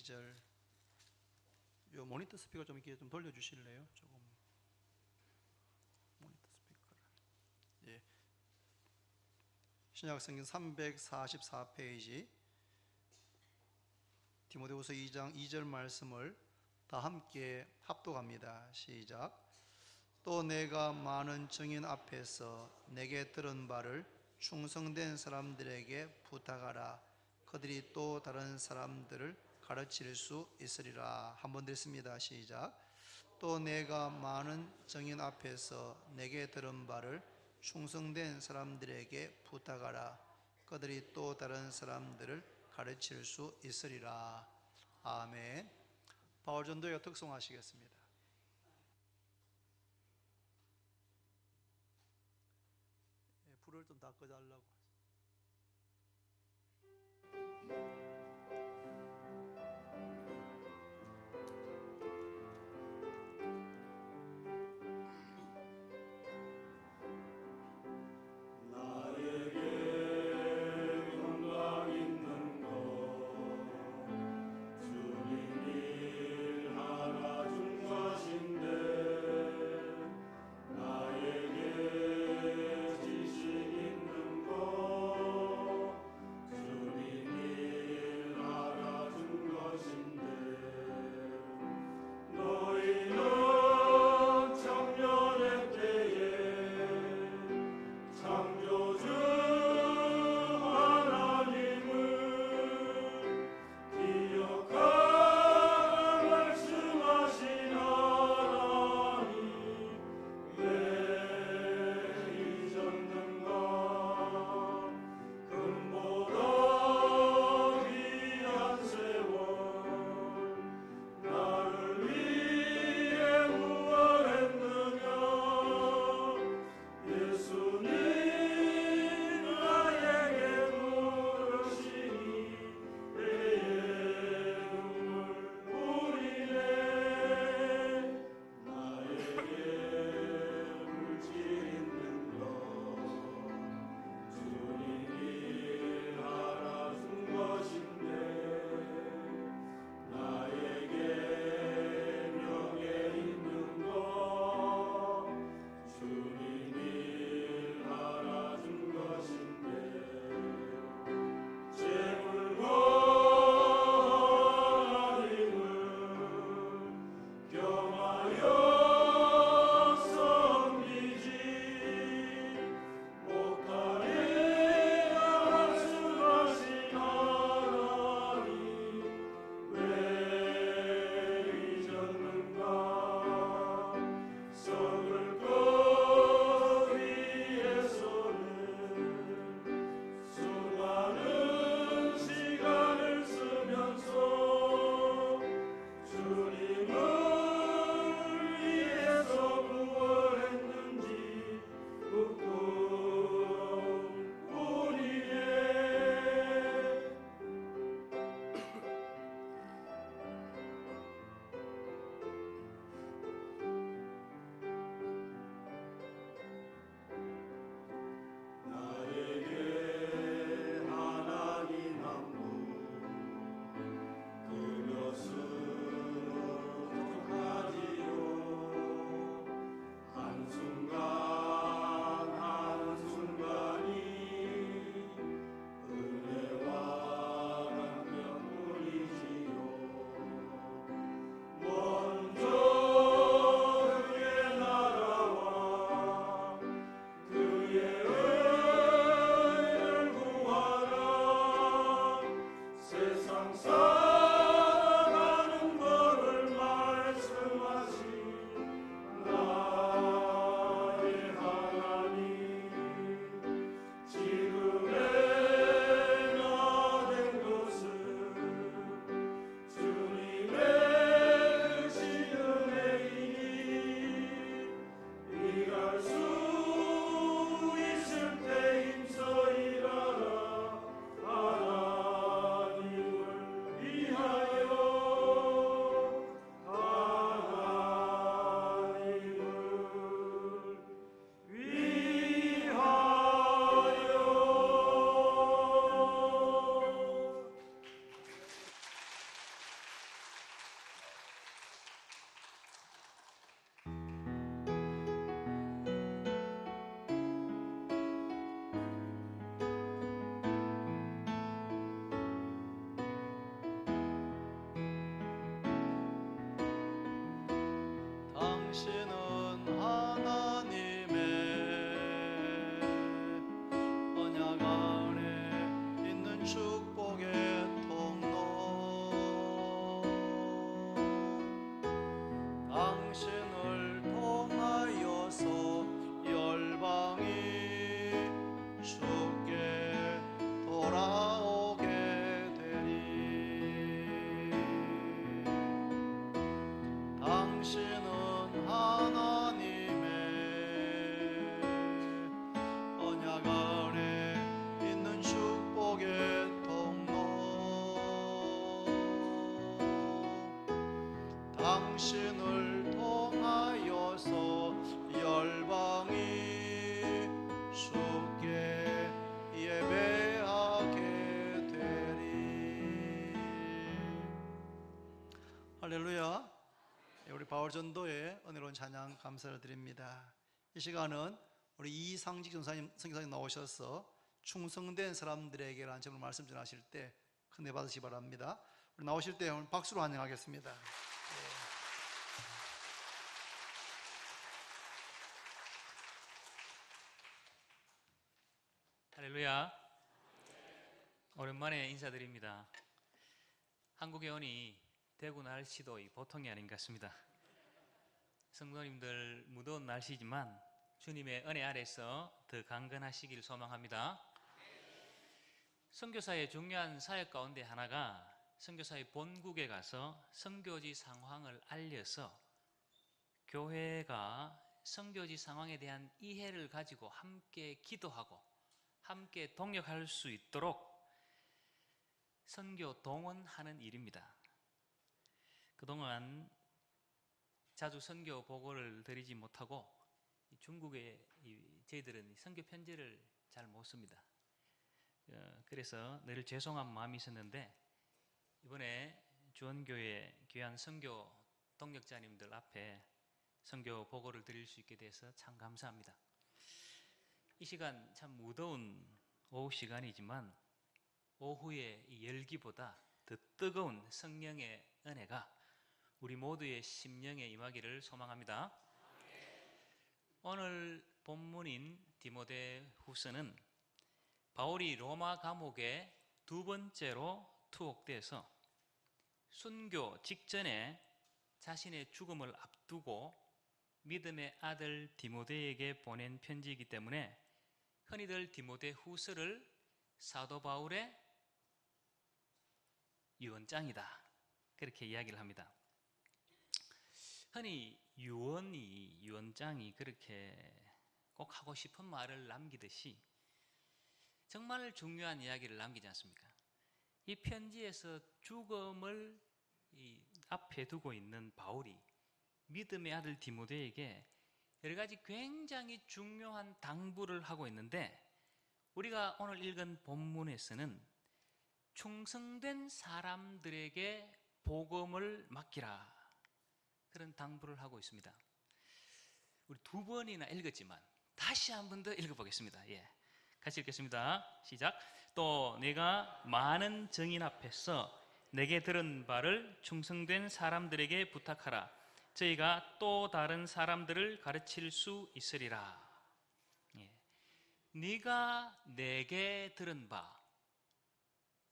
2절. 요 모니터 스피커 좀 이렇게 좀 돌려주실래요? 조금 모니터 스피커를. 예. 신약성경 344페이지 디모데후서 2장 2절 말씀을 다 함께 합독합니다. 시작. 또 내가 많은 증인 앞에서 내게 들은 바를 충성된 사람들에게 부탁하라. 그들이 또 다른 사람들을 가르칠 수 있으리라. 한번 듣습니다. 시작. 또 내가 많은 증인 앞에서 내게 들은 바를 충성된 사람들에게 부탁하라. 그들이 또 다른 사람들을 가르칠 수 있으리라. 아멘. 바울 전도가 특송하시겠습니다. 불을 좀 다 꺼달라고. 주님 당신을 통하여서 열방이 주께 예배하게 되리. 할렐루야. 우리 바울 전도의 은혜로운 찬양 감사를 드립니다. 이 시간은 우리 이상직 전사님 선교사님 나오셔서 충성된 사람들에게라는 제목으로 말씀 전하실 때 큰 은혜 받으시기 바랍니다. 우리 나오실 때 오늘 박수로 환영하겠습니다. 할렐루야. 오랜만에 인사드립니다. 한국에 오니 대구 날씨도 보통이 아닌 것 같습니다. 성도님들 무더운 날씨지만 주님의 은혜 아래서 더 강건하시길 소망합니다. 선교사의 중요한 사역 가운데 하나가 선교사의 본국에 가서 선교지 상황을 알려서 교회가 선교지 상황에 대한 이해를 가지고 함께 기도하고 함께 동역할 수 있도록 선교 동원하는 일입니다. 그동안 자주 선교 보고를 드리지 못하고 중국에 저희들은 선교 편지를 잘 못 씁니다. 그래서 늘 죄송한 마음이 있었는데 이번에 주원교회 귀한 선교 동역자님들 앞에 선교 보고를 드릴 수 있게 돼서 참 감사합니다. 이 시간 참 무더운 오후 시간이지만 오후의 이 열기보다 더 뜨거운 성령의 은혜가 우리 모두의 심령에 임하기를 소망합니다. 오늘 본문인 디모데후서는 바울이 로마 감옥에 두 번째로 투옥돼서 순교 직전에 자신의 죽음을 앞두고 믿음의 아들 디모데에게 보낸 편지이기 때문에 흔히들 디모데후서를 사도 바울의 유언장이다 그렇게 이야기를 합니다. 흔히 유언장이 그렇게 꼭 하고 싶은 말을 남기듯이 정말 중요한 이야기를 남기지 않습니까? 이 편지에서 죽음을 앞에 두고 있는 바울이 믿음의 아들 디모데에게 여러 가지 굉장히 중요한 당부를 하고 있는데 우리가 오늘 읽은 본문에서는 충성된 사람들에게 복음을 맡기라 그런 당부를 하고 있습니다. 우리 두 번이나 읽었지만 다시 한 번 더 읽어보겠습니다. 같이 읽겠습니다. 시작. 또 내가 많은 증인 앞에서 내게 들은 바를 충성된 사람들에게 부탁하라. 저희가 또 다른 사람들을 가르칠 수 있으리라. 네가 내게 들은 바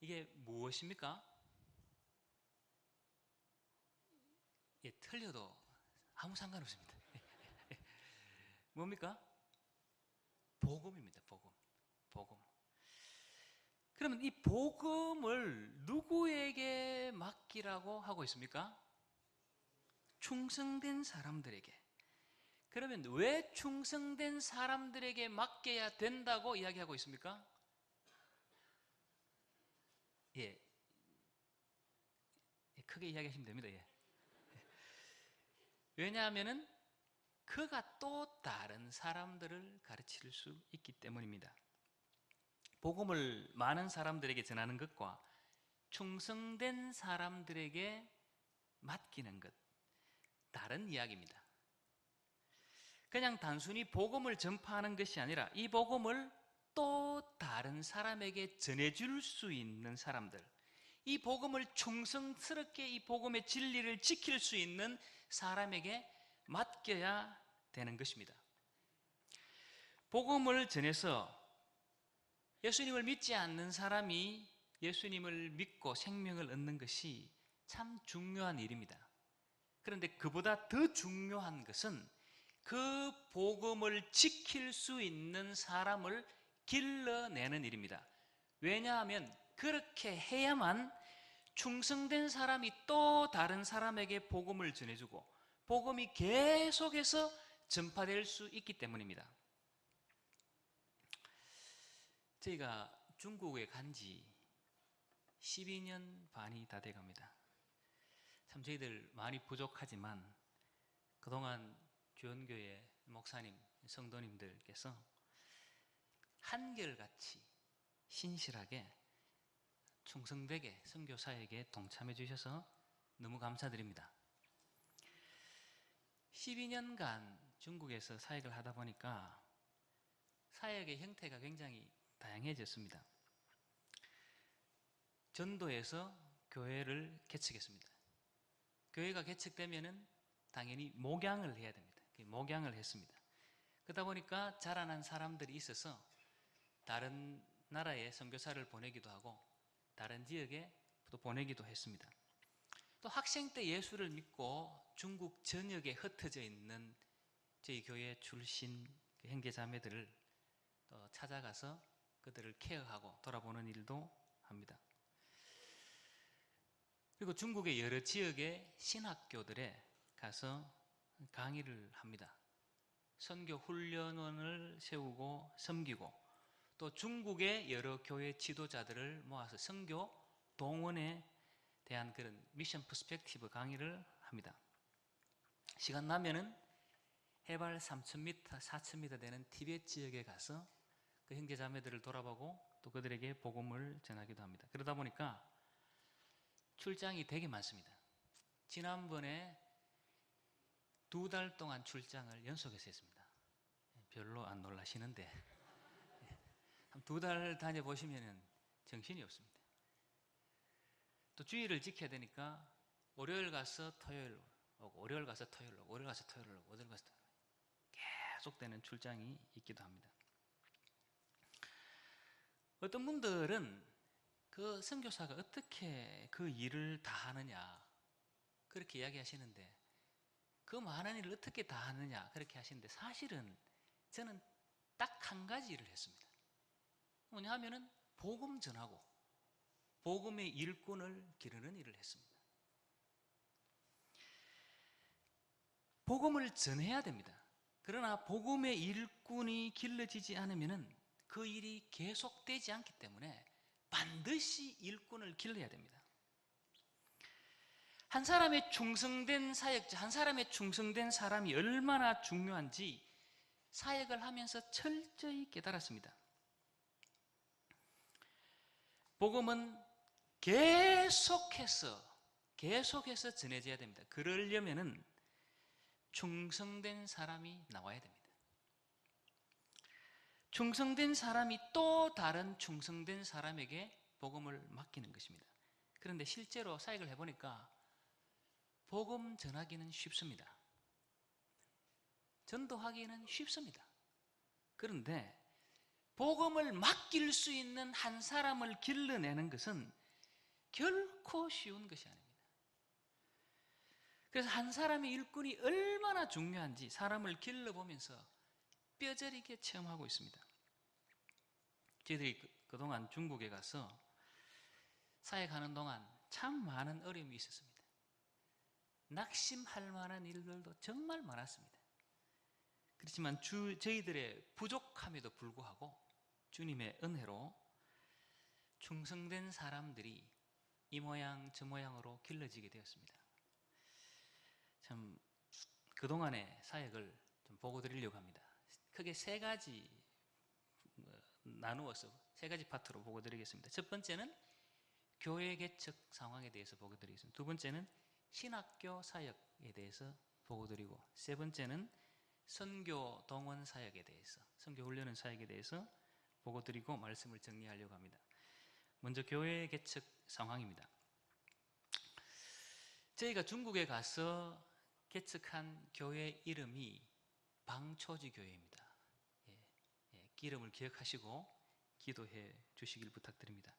이게 무엇입니까? 틀려도 아무 상관없습니다. 뭡니까? 복음입니다. 복음. 그러면 이 복음을 누구에게 맡기라고 하고 있습니까? 충성된 사람들에게. 그러면 왜 충성된 사람들에게 맡겨야 된다고 이야기하고 있습니까? 크게 이야기하시면 됩니다. 왜냐하면은 그가 또 다른 사람들을 가르칠 수 있기 때문입니다. 복음을 많은 사람들에게 전하는 것과 충성된 사람들에게 맡기는 것 다른 이야기입니다. 그냥 단순히 복음을 전파하는 것이 아니라 이 복음을 또 다른 사람에게 전해줄 수 있는 사람들, 이 복음을 충성스럽게 이 복음의 진리를 지킬 수 있는 사람에게 맡겨야 되는 것입니다. 복음을 전해서 예수님을 믿지 않는 사람이 예수님을 믿고 생명을 얻는 것이 참 중요한 일입니다. 그런데 그보다 더 중요한 것은 그 복음을 지킬 수 있는 사람을 길러내는 일입니다. 왜냐하면 그렇게 해야만 충성된 사람이 또 다른 사람에게 복음을 전해주고 복음이 계속해서 전파될 수 있기 때문입니다. 저희가 중국에 간 지 12년 반이 다 돼갑니다. 참 저희들 많이 부족하지만 그동안 주연교회 목사님, 성도님들께서 한결같이 신실하게 충성되게 선교 사역에 동참해 주셔서 너무 감사드립니다. 12년간 중국에서 사역을 하다 보니까 사역의 형태가 굉장히 다양해졌습니다. 전도에서 교회를 개척했습니다. 교회가 개척되면은 당연히 목양을 해야 됩니다. 목양을 했습니다. 그러다 보니까 자라난 사람들이 있어서 다른 나라에 선교사를 보내기도 하고 다른 지역에 또 보내기도 했습니다. 또 학생 때 예수를 믿고 중국 전역에 흩어져 있는 저희 교회 출신 형제 자매들을 또 찾아가서 그들을 케어하고 돌아보는 일도 합니다. 그리고 중국의 여러 지역의 신학교들에 가서 강의를 합니다. 선교 훈련원을 세우고 섬기고 또 중국의 여러 교회 지도자들을 모아서 선교 동원에 대한 그런 미션 퍼스펙티브 강의를 합니다. 시간 나면은 해발 3,000m, 4,000m 되는 티베트 지역에 가서 그 형제 자매들을 돌아보고 또 그들에게 복음을 전하기도 합니다. 그러다 보니까 출장이 되게 많습니다. 지난번에 2달 동안 출장을 연속해서 했습니다. 별로 안 놀라시는데 한 2달 다녀보시면 정신이 없습니다. 또 주의를 지켜야 되니까 월요일 가서 토요일 오고 월요일 가서 토요일 오고 월요일 가서 토요일 오고 월요일 가서 토요일 오고 계속되는 출장이 있기도 합니다. 어떤 분들은 그 선교사가 어떻게 그 일을 다 하느냐 그렇게 이야기하시는데 그 많은 일을 어떻게 다 하느냐 그렇게 하시는데 사실은 저는 딱 한 가지 일을 했습니다. 뭐냐 하면은 복음 전하고 복음의 일꾼을 기르는 일을 했습니다. 복음을 전해야 됩니다. 그러나 복음의 일꾼이 길러지지 않으면은 그 일이 계속되지 않기 때문에 반드시 일꾼을 길러야 됩니다. 한 사람의 충성된 사역자, 한 사람의 충성된 사람이 얼마나 중요한지 사역을 하면서 철저히 깨달았습니다. 복음은 계속해서 전해져야 됩니다. 그러려면은 충성된 사람이 나와야 됩니다. 충성된 사람이 또 다른 충성된 사람에게 복음을 맡기는 것입니다. 그런데 실제로 사역을 해보니까 복음 전하기는 쉽습니다. 전도하기는 쉽습니다. 그런데 복음을 맡길 수 있는 한 사람을 길러내는 것은 결코 쉬운 것이 아닙니다. 그래서 한 사람의 일꾼이 얼마나 중요한지 사람을 길러보면서 뼈저리게 체험하고 있습니다. 저희들이 그동안 중국에 가서 사역하는 동안 참 많은 어려움이 있었습니다. 낙심할 만한 일들도 정말 많았습니다. 그렇지만 저희들의 부족함에도 불구하고 주님의 은혜로 충성된 사람들이 이 모양 저 모양으로 길러지게 되었습니다. 참 그동안의 사역을 좀 보고 드리려고 합니다. 크게 3가지 나누어서 3가지 파트로 보고 드리겠습니다. 첫 번째는 교회 개척 상황에 대해서 보고 드리겠습니다. 두 번째는 신학교 사역에 대해서 보고 드리고 세 번째는 선교 동원 사역에 대해서 선교 훈련원 사역에 대해서 보고 드리고 말씀을 정리하려고 합니다. 먼저 교회 개척 상황입니다. 저희가 중국에 가서 개척한 교회 이름이 방초지 교회입니다. 이름을 기억하시고 기도해 주시길 부탁드립니다.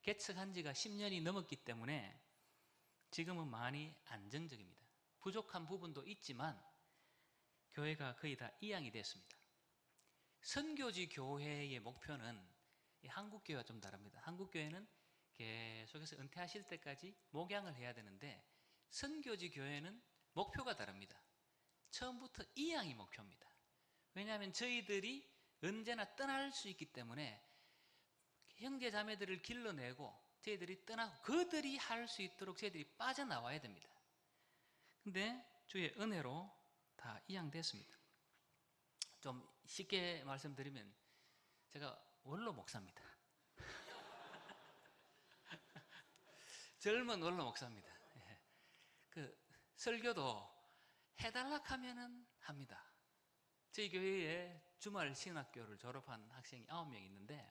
개척한 지가 10년이 넘었기 때문에 지금은 많이 안정적입니다. 부족한 부분도 있지만 교회가 거의 다 이양이 됐습니다. 선교지 교회의 목표는 한국교회와 좀 다릅니다. 한국교회는 계속해서 은퇴하실 때까지 목양을 해야 되는데 선교지 교회는 목표가 다릅니다. 처음부터 이양이 목표입니다. 왜냐하면 저희들이 언제나 떠날 수 있기 때문에 형제 자매들을 길러내고 저희들이 떠나고 그들이 할 수 있도록 저희들이 빠져나와야 됩니다. 근데 주의 은혜로 다 이양됐습니다. 좀 쉽게 말씀드리면 제가 원로 목사입니다. 젊은 원로 목사입니다. 예. 그 설교도 해달라 하면은 합니다. 저희 교회에 주말 신학교를 졸업한 학생이 9명 있는데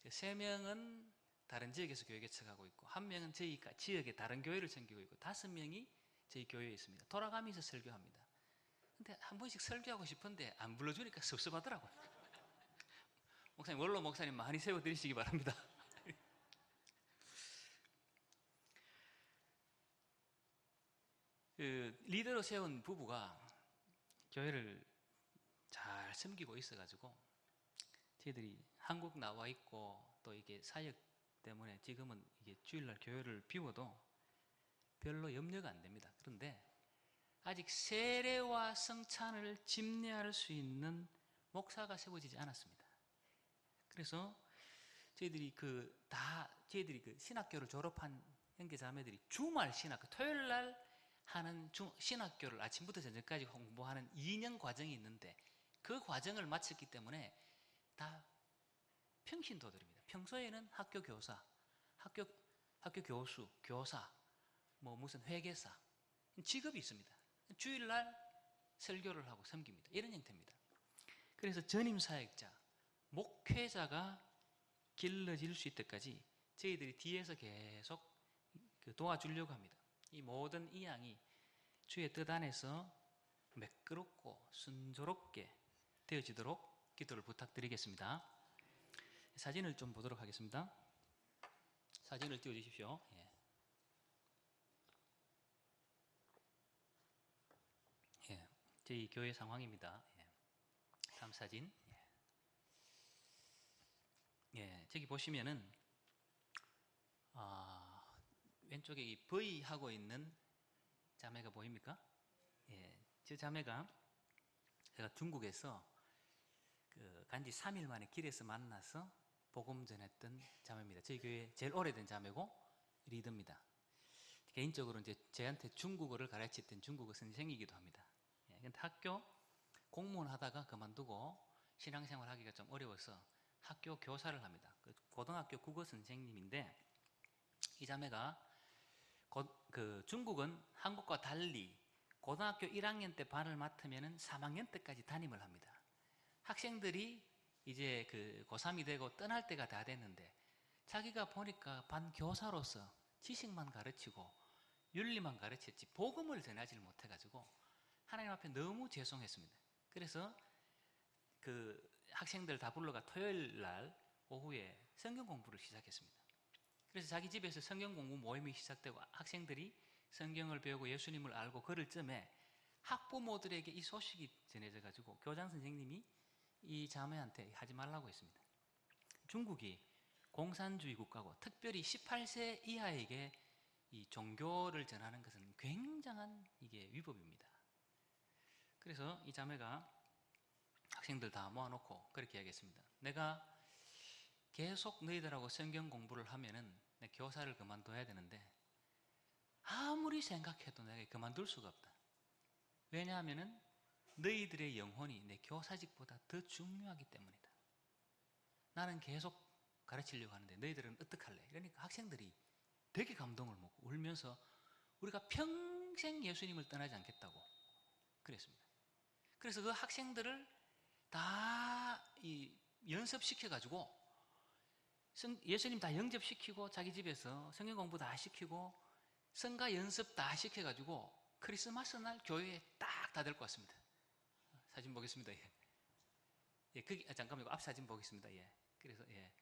3명은 다른 지역에서 교회 개척하고 있고 1명은 저희 지역의 다른 교회를 섬기고 있고 5명이 저희 교회에 있습니다. 돌아가면서 설교합니다. 근데 한 번씩 설교하고 싶은데 안 불러주니까 섭섭하더라고요. 목사님, 원로 목사님 많이 세워드리시기 바랍니다. 그 리더로 세운 부부가 교회를 잘 섬기고 있어가지고 저희들이 한국 나와 있고 또 이게 사역 때문에 지금은 이게 주일날 교회를 비워도 별로 염려가 안 됩니다. 그런데 아직 세례와 성찬을 집례할 수 있는 목사가 세워지지 않았습니다. 그래서 저희들이 저희들이 그 신학교를 졸업한 형제 자매들이 주말 신학교, 토요일 날 하는 신학교를 아침부터 저녁까지 공부하는 2년 과정이 있는데 그 과정을 마쳤기 때문에 다 평신도들입니다. 평소에는 학교 교사, 학교 교수, 교사, 뭐 무슨 회계사 직업이 있습니다. 주일날 설교를 하고 섬깁니다. 이런 형태입니다. 그래서 전임 사역자, 목회자가 길러질 수 있을 때까지 저희들이 뒤에서 계속 도와주려고 합니다. 이 모든 이양이 주의 뜻 안에서 매끄럽고 순조롭게 되어지도록 기도를 부탁드리겠습니다. 사진을 좀 보도록 하겠습니다. 사진을 띄워주십시오. 예. 예. 저희 교회 상황입니다. 예. 다음 사진. 예. 저기 보시면은 왼쪽에 이 V 하고 있는 자매가 보입니까? 예. 저 자매가 제가 중국에서 간지 3일 만에 길에서 만나서 복음 전했던 자매입니다. 저희 교회 제일 오래된 자매고 리더입니다. 개인적으로 이제 저한테 중국어를 가르쳤던 중국어 선생이기도 합니다. 예, 근데 학교 공무원 하다가 그만두고 신앙생활 하기가 좀 어려워서 학교 교사를 합니다. 고등학교 국어 선생님인데 이 자매가 중국은 한국과 달리 고등학교 1학년 때 반을 맡으면 3학년 때까지 담임을 합니다. 학생들이 이제 고3이 되고 떠날 때가 다 됐는데 자기가 보니까 반 교사로서 지식만 가르치고 윤리만 가르쳤지 복음을 전하지를 못해가지고 하나님 앞에 너무 죄송했습니다. 그래서 학생들 다 불러가 토요일 날 오후에 성경 공부를 시작했습니다. 그래서 자기 집에서 성경 공부 모임이 시작되고 학생들이 성경을 배우고 예수님을 알고 그럴 쯤에 학부모들에게 이 소식이 전해져 가지고 교장 선생님이 이 자매한테 하지 말라고 했습니다. 중국이 공산주의 국가고 특별히 18세 이하에게 이 종교를 전하는 것은 굉장한 이게 위법입니다. 그래서 이 자매가 학생들 다 모아놓고 그렇게 이야기했습니다. 내가 계속 너희들하고 성경 공부를 하면은 내 교사를 그만둬야 되는데 아무리 생각해도 내가 그만둘 수가 없다. 왜냐하면은 너희들의 영혼이 내 교사직보다 더 중요하기 때문이다. 나는 계속 가르치려고 하는데 너희들은 어떡할래? 그러니까 학생들이 되게 감동을 먹고 울면서 우리가 평생 예수님을 떠나지 않겠다고 그랬습니다. 그래서 그 학생들을 다 연습시켜가지고 예수님 다 영접시키고 자기 집에서 성경 공부 다 시키고 성가 연습 다 시켜가지고 크리스마스 날 교회에 딱 다 데리고 왔습니다. 사진 보겠습니다. 예. 예, 잠깐만요. 앞 사진 보겠습니다. 예. 그래서 예.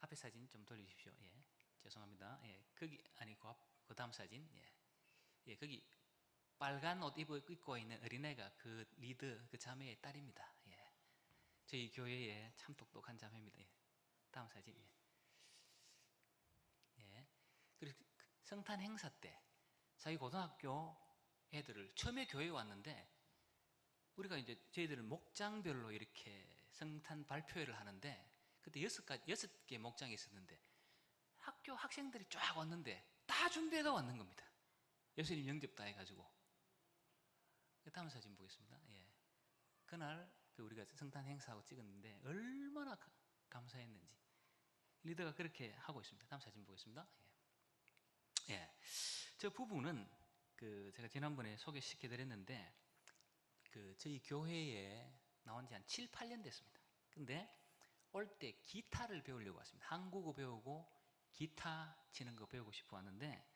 앞에 사진 좀 돌려주십시오. 예. 죄송합니다. 예. 그 다음 사진. 예. 예, 거기 빨간 옷 입고 있는 어린애가 그 리더 그 자매의 딸입니다. 예. 저희 교회에 참 똑똑한 자매입니다. 예. 다음 사진. 예. 예. 그리고 성탄 행사 때 자기 고등학교 애들을 처음에 교회에 왔는데 우리가 이제 저희들은 목장별로 이렇게 성탄 발표회를 하는데 그때 6개 목장이 있었는데 학교 학생들이 쫙 왔는데 다 준비해가 왔는 겁니다. 예수님 영접 다 해가지고 다음 사진 보겠습니다. 예. 그날 우리가 성탄 행사하고 찍었는데 얼마나 감사했는지 리더가 그렇게 하고 있습니다. 다음 사진 보겠습니다. 예. 예. 저 부부는 제가 지난번에 소개시켜드렸는데 저희 교회에 나온 지 한 7, 8년 됐습니다. 근데 올 때 기타를 배우려고 왔습니다. 한국어 배우고 기타 치는 거 배우고 싶어 왔는데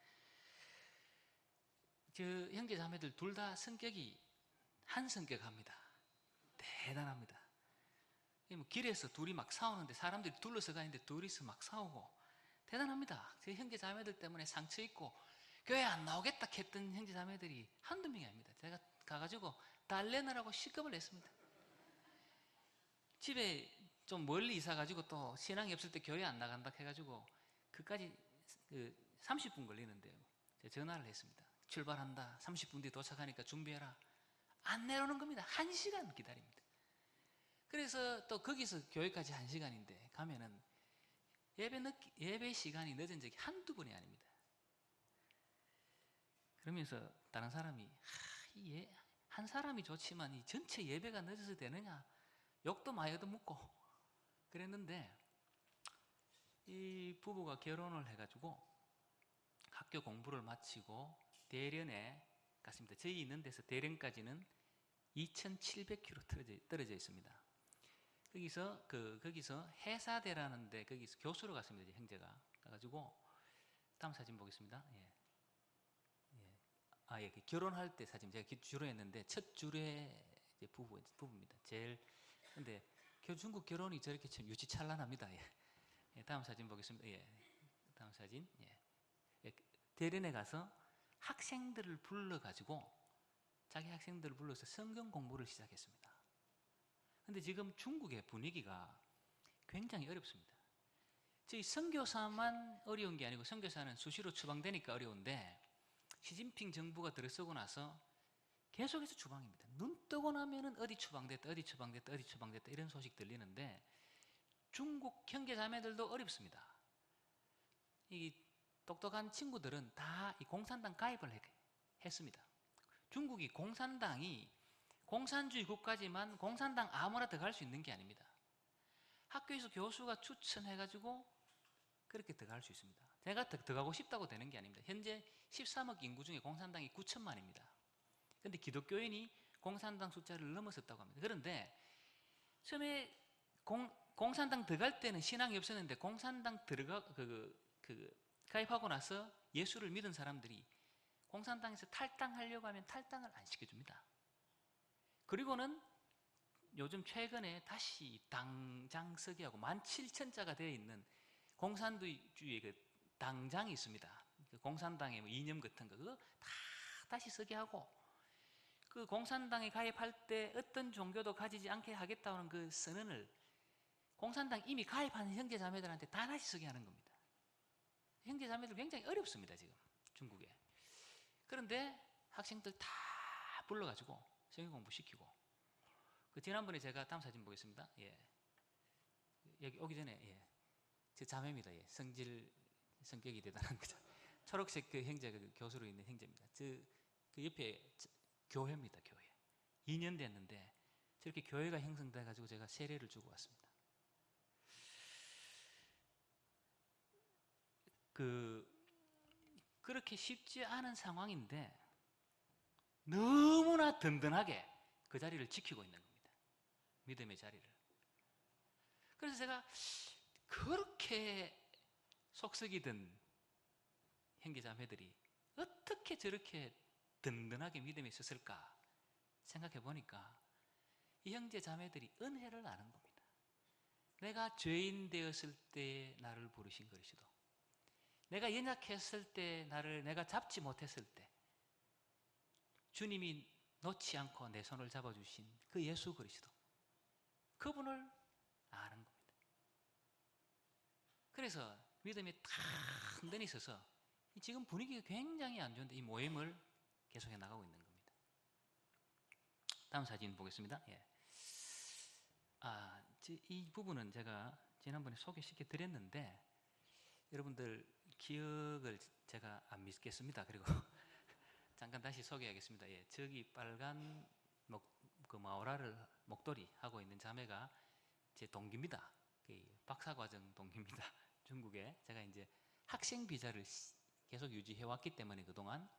저 형제 자매들 둘 다 성격이 한 성격합니다. 대단합니다. 길에서 둘이 막 싸우는데 사람들이 둘러서 가는데 둘이서 막 싸우고 대단합니다. 제 형제 자매들 때문에 상처 있고 교회 안 나오겠다 했던 형제 자매들이 한두 명이 아닙니다. 제가 가가지고 달래느라고 시급을 냈습니다. 집에 좀 멀리 이사가지고 또 신앙이 없을 때 교회 안 나간다 해가지고 그까지 30분 걸리는데요. 제가 전화를 했습니다. 출발한다. 30분 뒤에 도착하니까 준비해라. 안 내려오는 겁니다. 1시간 기다립니다. 그래서 또 거기서 교회까지 1시간인데 가면은 예배 시간이 늦은 적이 한두 번이 아닙니다. 그러면서 다른 사람이 한 사람이 좋지만 이 전체 예배가 늦어서 되느냐 욕도 많이 얻어먹고 그랬는데 이 부부가 결혼을 해가지고 학교 공부를 마치고 대련에 갔습니다. 저희 있는 데서 대련까지는 2,700km 떨어져 있습니다. 거기서 해사대라는데 거기서 교수로 갔습니다. 형제가 가가지고 다음 사진 보겠습니다. 결혼할 때 사진 제가 주로 했는데 첫 주례 부부입니다. 근데 중국 결혼이 저렇게 참 유치찬란합니다. 다음 사진 보겠습니다. 다음 사진. 대련에 가서 학생들을 불러가지고 자기 학생들을 불러서 성경 공부를 시작했습니다. 근데 지금 중국의 분위기가 굉장히 어렵습니다. 저희 선교사만 어려운 게 아니고 선교사는 수시로 추방되니까 어려운데 시진핑 정부가 들어서고 나서 계속해서 추방입니다. 눈 뜨고 나면은 어디 추방됐다, 어디 추방됐다, 어디 추방됐다 이런 소식 들리는데 중국 형제 자매들도 어렵습니다. 이 똑똑한 친구들은 다 이 공산당 가입을 했습니다. 중국이 공산당이 공산주의 국가지만 공산당 아무나 들어갈 수 있는 게 아닙니다. 학교에서 교수가 추천해가지고 그렇게 들어갈 수 있습니다. 제가 들어가고 싶다고 되는 게 아닙니다. 현재 13억 인구 중에 공산당이 9천만입니다. 그런데 기독교인이 공산당 숫자를 넘어섰다고 합니다. 그런데 처음에 공산당 들어갈 때는 신앙이 없었는데 공산당 가입하고 나서 예수를 믿은 사람들이 공산당에서 탈당하려고 하면 탈당을 안 시켜줍니다. 그리고는 요즘 최근에 다시 당장 서기하고 17,000자가 되어 있는 공산주의 당장이 있습니다. 공산당의 이념 같은 거 그거 다 다시 서기하고 그 공산당에 가입할 때 어떤 종교도 가지지 않게 하겠다는 그 선언을 공산당 이미 가입한 형제 자매들한테 다 다시 서기하는 겁니다. 형제 자매들 굉장히 어렵습니다. 지금 중국에. 그런데 학생들 다 불러가지고 성경 공부 시키고 지난번에 제가 다음 사진 보겠습니다. 여기 오기 전에 제 자매입니다. 성격이 대단한 거죠. 초록색 형제가 교수로 있는 형제입니다. 그 옆에 교회입니다. 교회. 2년 됐는데 저렇게 교회가 형성돼 가지고 제가 세례를 주고 왔습니다. 그렇게 쉽지 않은 상황인데 너무나 든든하게 그 자리를 지키고 있는 겁니다. 믿음의 자리를. 그래서 제가 그렇게 속썩이던 형제자매들이 어떻게 저렇게 든든하게 믿음이 있었을까 생각해 보니까 이 형제자매들이 은혜를 아는 겁니다. 내가 죄인 되었을 때 나를 부르신 그리스도, 내가 연약했을 때 내가 잡지 못했을 때 주님이 놓지 않고 내 손을 잡아주신 그 예수 그리스도, 그분을 아는 겁니다. 그래서 믿음이 든든히 있어서 지금 분위기가 굉장히 안 좋은데 이 모임을 계속해 나가고 있는 겁니다. 다음 사진 보겠습니다. 이 부분은 제가 지난번에 소개시켜 드렸는데 여러분들 기억을 제가 안 믿겠습니다. 그리고 잠깐 다시 소개하겠습니다. 예, 저기 빨간 그 마오라를 목도리 하고 있는 자매가 제 동기입니다. 그 박사과정 동기입니다. 중국에 제가 이제 학생 비자를 계속 유지해 왔기 때문에 그동안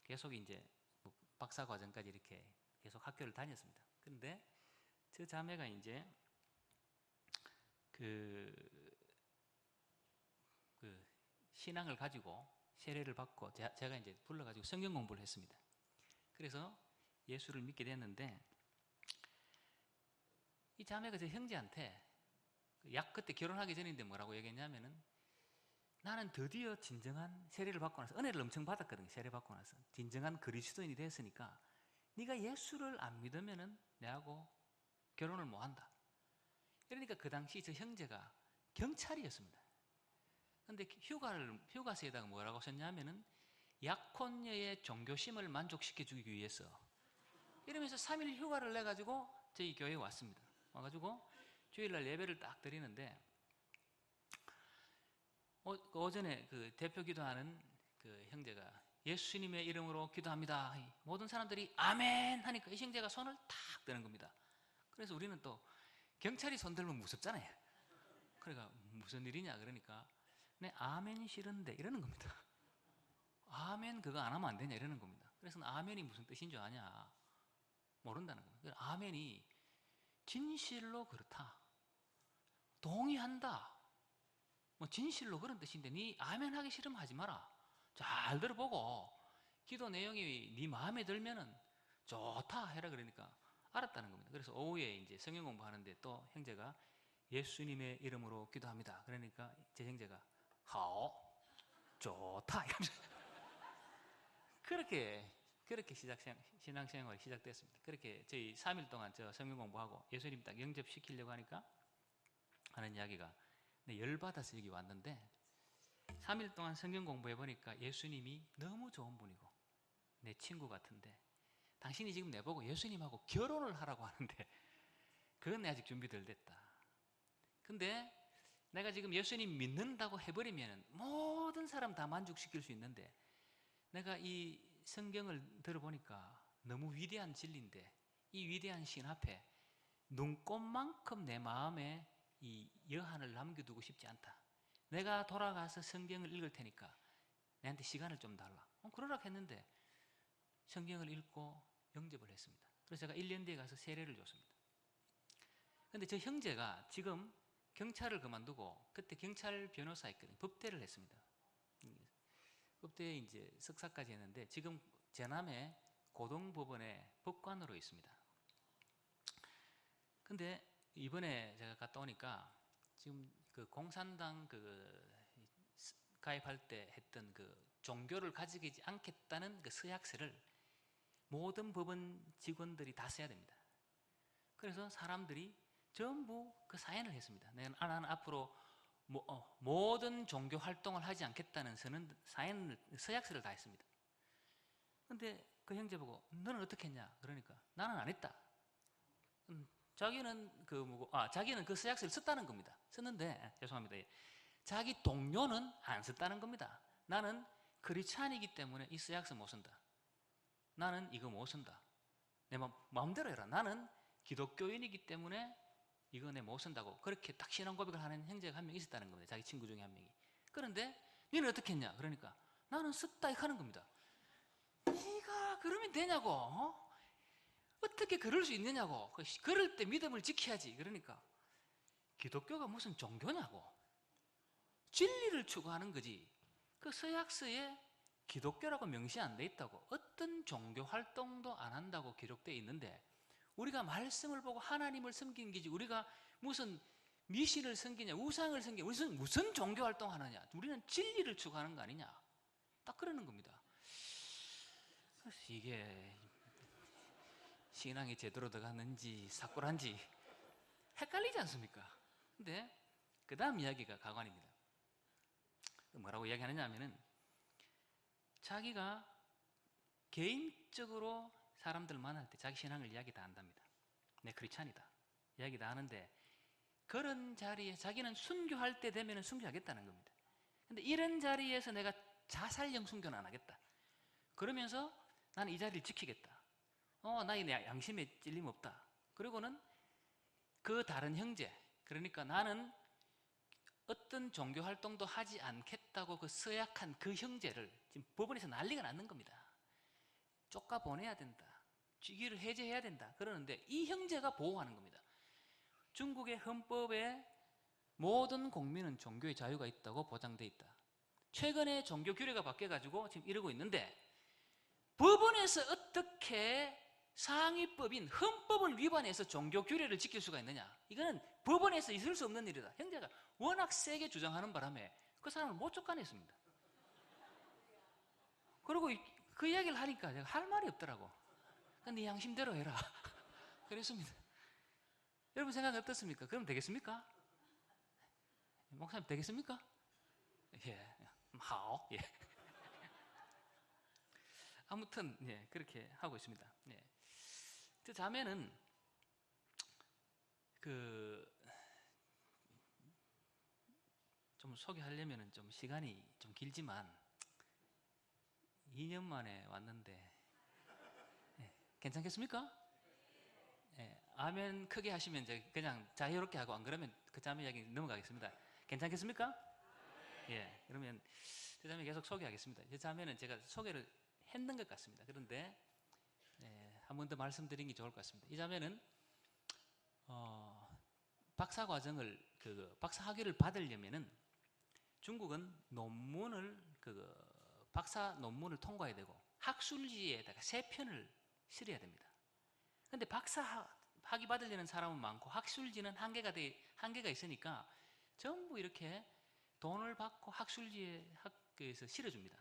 계속 이제 뭐 박사과정까지 이렇게 계속 학교를 다녔습니다. 그런데 저 자매가 이제 그 신앙을 가지고 세례를 받고 제가 이제 불러가지고 성경 공부를 했습니다. 그래서 예수를 믿게 됐는데 이 자매가 제 형제한테 그때 결혼하기 전인데 뭐라고 얘기했냐면은 나는 드디어 진정한 세례를 받고 나서 은혜를 엄청 받았거든요. 세례 받고 나서 진정한 그리스도인이 됐으니까 네가 예수를 안 믿으면은 내하고 결혼을 못 한다. 그러니까 그 당시 저 형제가 경찰이었습니다. 근데 휴가서에다가 뭐라고 썼냐면은 약혼녀의 종교심을 만족시켜주기 위해서 이러면서 3일 휴가를 내가지고 저희 교회에 왔습니다. 와가지고 주일날 예배를 딱 드리는데 오전에 그 대표 기도하는 그 형제가 예수님의 이름으로 기도합니다. 모든 사람들이 아멘 하니까 이 형제가 손을 탁 드는 겁니다. 그래서 우리는 또 경찰이 손 들면 무섭잖아요. 그러니까 무슨 일이냐 그러니까 네 아멘이 싫은데 이러는 겁니다. 아멘 그거 안 하면 안 되냐 이러는 겁니다. 그래서 아멘이 무슨 뜻인 줄 아냐 모른다는 겁니다. 아멘이 진실로 그렇다 동의한다 뭐 진실로 그런 뜻인데 네 아멘 하기 싫으면 하지 마라. 잘 들어보고 기도 내용이 네 마음에 들면은 좋다 해라 그러니까 알았다는 겁니다. 그래서 오후에 이제 성경 공부하는데 또 형제가 예수님의 이름으로 기도합니다. 그러니까 제 형제가 하오 좋다 이러면서 그렇게 신앙생활이 시작됐습니다. 그렇게 저희 3일 동안 저 성경 공부하고 예수님 딱 영접시키려고 하니까 하는 이야기가 열받아서 여기 왔는데 3일 동안 성경 공부해보니까 예수님이 너무 좋은 분이고 내 친구 같은데 당신이 지금 내보고 예수님하고 결혼을 하라고 하는데 그건 내 아직 준비 덜 됐다. 근데 내가 지금 예수님 믿는다고 해버리면 모든 사람 다 만족시킬 수 있는데 내가 이 성경을 들어보니까 너무 위대한 진리인데 이 위대한 신 앞에 눈꽃만큼 내 마음에 이 여한을 남겨두고 싶지 않다. 내가 돌아가서 성경을 읽을 테니까 내한테 시간을 좀 달라. 그러라 했는데 성경을 읽고 영접을 했습니다. 그래서 제가 1년 뒤에 가서 세례를 줬습니다. 근데 저 형제가 지금 경찰을 그만두고 그때 경찰 변호사 했거든요. 법대를 했습니다. 법대에 이제 석사까지 했는데 지금 제남의 고등법원의 법관으로 있습니다. 근데 이번에 제가 갔다 오니까 지금 그 공산당 가입할 때 했던 그 종교를 가지지 않겠다는 그 서약서를 모든 법원 직원들이 다 써야 됩니다. 그래서 사람들이 전부 그 사인을 했습니다. 나는 앞으로 모든 종교 활동을 하지 않겠다는 서약서를 다 했습니다. 근데 그 형제 보고 너는 어떻게 했냐? 그러니까 나는 안 했다. 자기는 자기는 그 서약서를 썼다는 겁니다. 썼는데 죄송합니다. 자기 동료는 안 썼다는 겁니다. 나는 크리스찬이기 때문에 이 서약서 못 쓴다. 나는 이거 못 쓴다. 내 마음대로 해라. 나는 기독교인이기 때문에 이거 내 못 쓴다고 그렇게 딱 신앙 고백을 하는 형제가 한 명 있었다는 겁니다. 자기 친구 중에 한 명이. 그런데 너는 어떻게 했냐? 그러니까 나는 썼다 이렇게 하는 겁니다. 네가 그러면 되냐고? 어떻게 그럴 수 있느냐고. 그럴 때 믿음을 지켜야지. 그러니까 기독교가 무슨 종교냐고. 진리를 추구하는 거지. 그 서약서에 기독교라고 명시 안 돼 있다고. 어떤 종교 활동도 안 한다고 기록되어 있는데 우리가 말씀을 보고 하나님을 섬기는 거지. 우리가 무슨 미신을 섬기냐, 우상을 섬기냐, 무슨 종교 활동 하느냐. 우리는 진리를 추구하는 거 아니냐. 딱 그러는 겁니다. 그래서 이게 신앙이 제대로 들어갔는지 사꾸란지 헷갈리지 않습니까? 근데 그 다음 이야기가 가관입니다. 뭐라고 이야기하느냐 하면은 자기가 개인적으로 사람들 만날 때 자기 신앙을 이야기 다 한답니다. 내 크리스찬이다. 이야기 다 하는데 그런 자리에 자기는 순교할 때 되면 순교하겠다는 겁니다. 근데 이런 자리에서 내가 자살형 순교는 안 하겠다. 그러면서 나는 이 자리를 지키겠다. 나 이 양심에 찔림 없다. 그리고는 그 다른 형제, 그러니까 나는 어떤 종교 활동도 하지 않겠다고 그 서약한 그 형제를 지금 법원에서 난리가 났는 겁니다. 쫓아 보내야 된다. 직위를 해제해야 된다. 그러는데 이 형제가 보호하는 겁니다. 중국의 헌법에 모든 국민은 종교의 자유가 있다고 보장돼 있다. 최근에 종교 규례가 바뀌어가지고 지금 이러고 있는데 법원에서 어떻게 상위법인 헌법을 위반해서 종교 규례를 지킬 수가 있느냐? 이거는 법원에서 있을 수 없는 일이다. 형제가 워낙 세게 주장하는 바람에 그 사람을 못 쫓아냈습니다. 그리고 그 이야기를 하니까 제가 할 말이 없더라고. 네 양심대로 해라. 그랬습니다. 여러분 생각이 어떻습니까? 그럼 되겠습니까? 목사님 되겠습니까? 예, 하오. 예. 아무튼 예, 그렇게 하고 있습니다. 예. 그 자매는 좀 소개하려면 좀 시간이 좀 길지만 2년 만에 왔는데 괜찮겠습니까? 예, 아멘 크게 하시면 이제 그냥 자유롭게 하고 안 그러면 그 자매 이야기 넘어가겠습니다. 괜찮겠습니까? 예, 그러면 그 자매 계속 소개하겠습니다. 그 자매는 제가 소개를 했는 것 같습니다. 그런데 한 번 더 말씀드린 게 좋을 것 같습니다. 이 자매는 박사 과정을 박사 학위를 받으려면은 중국은 박사 논문을 통과해야 되고 학술지에다가 3편을 실어야 됩니다. 근데 박사 학위 받으려는 사람은 많고 학술지는 한계가 있으니까 전부 이렇게 돈을 받고 학교에서 실어줍니다.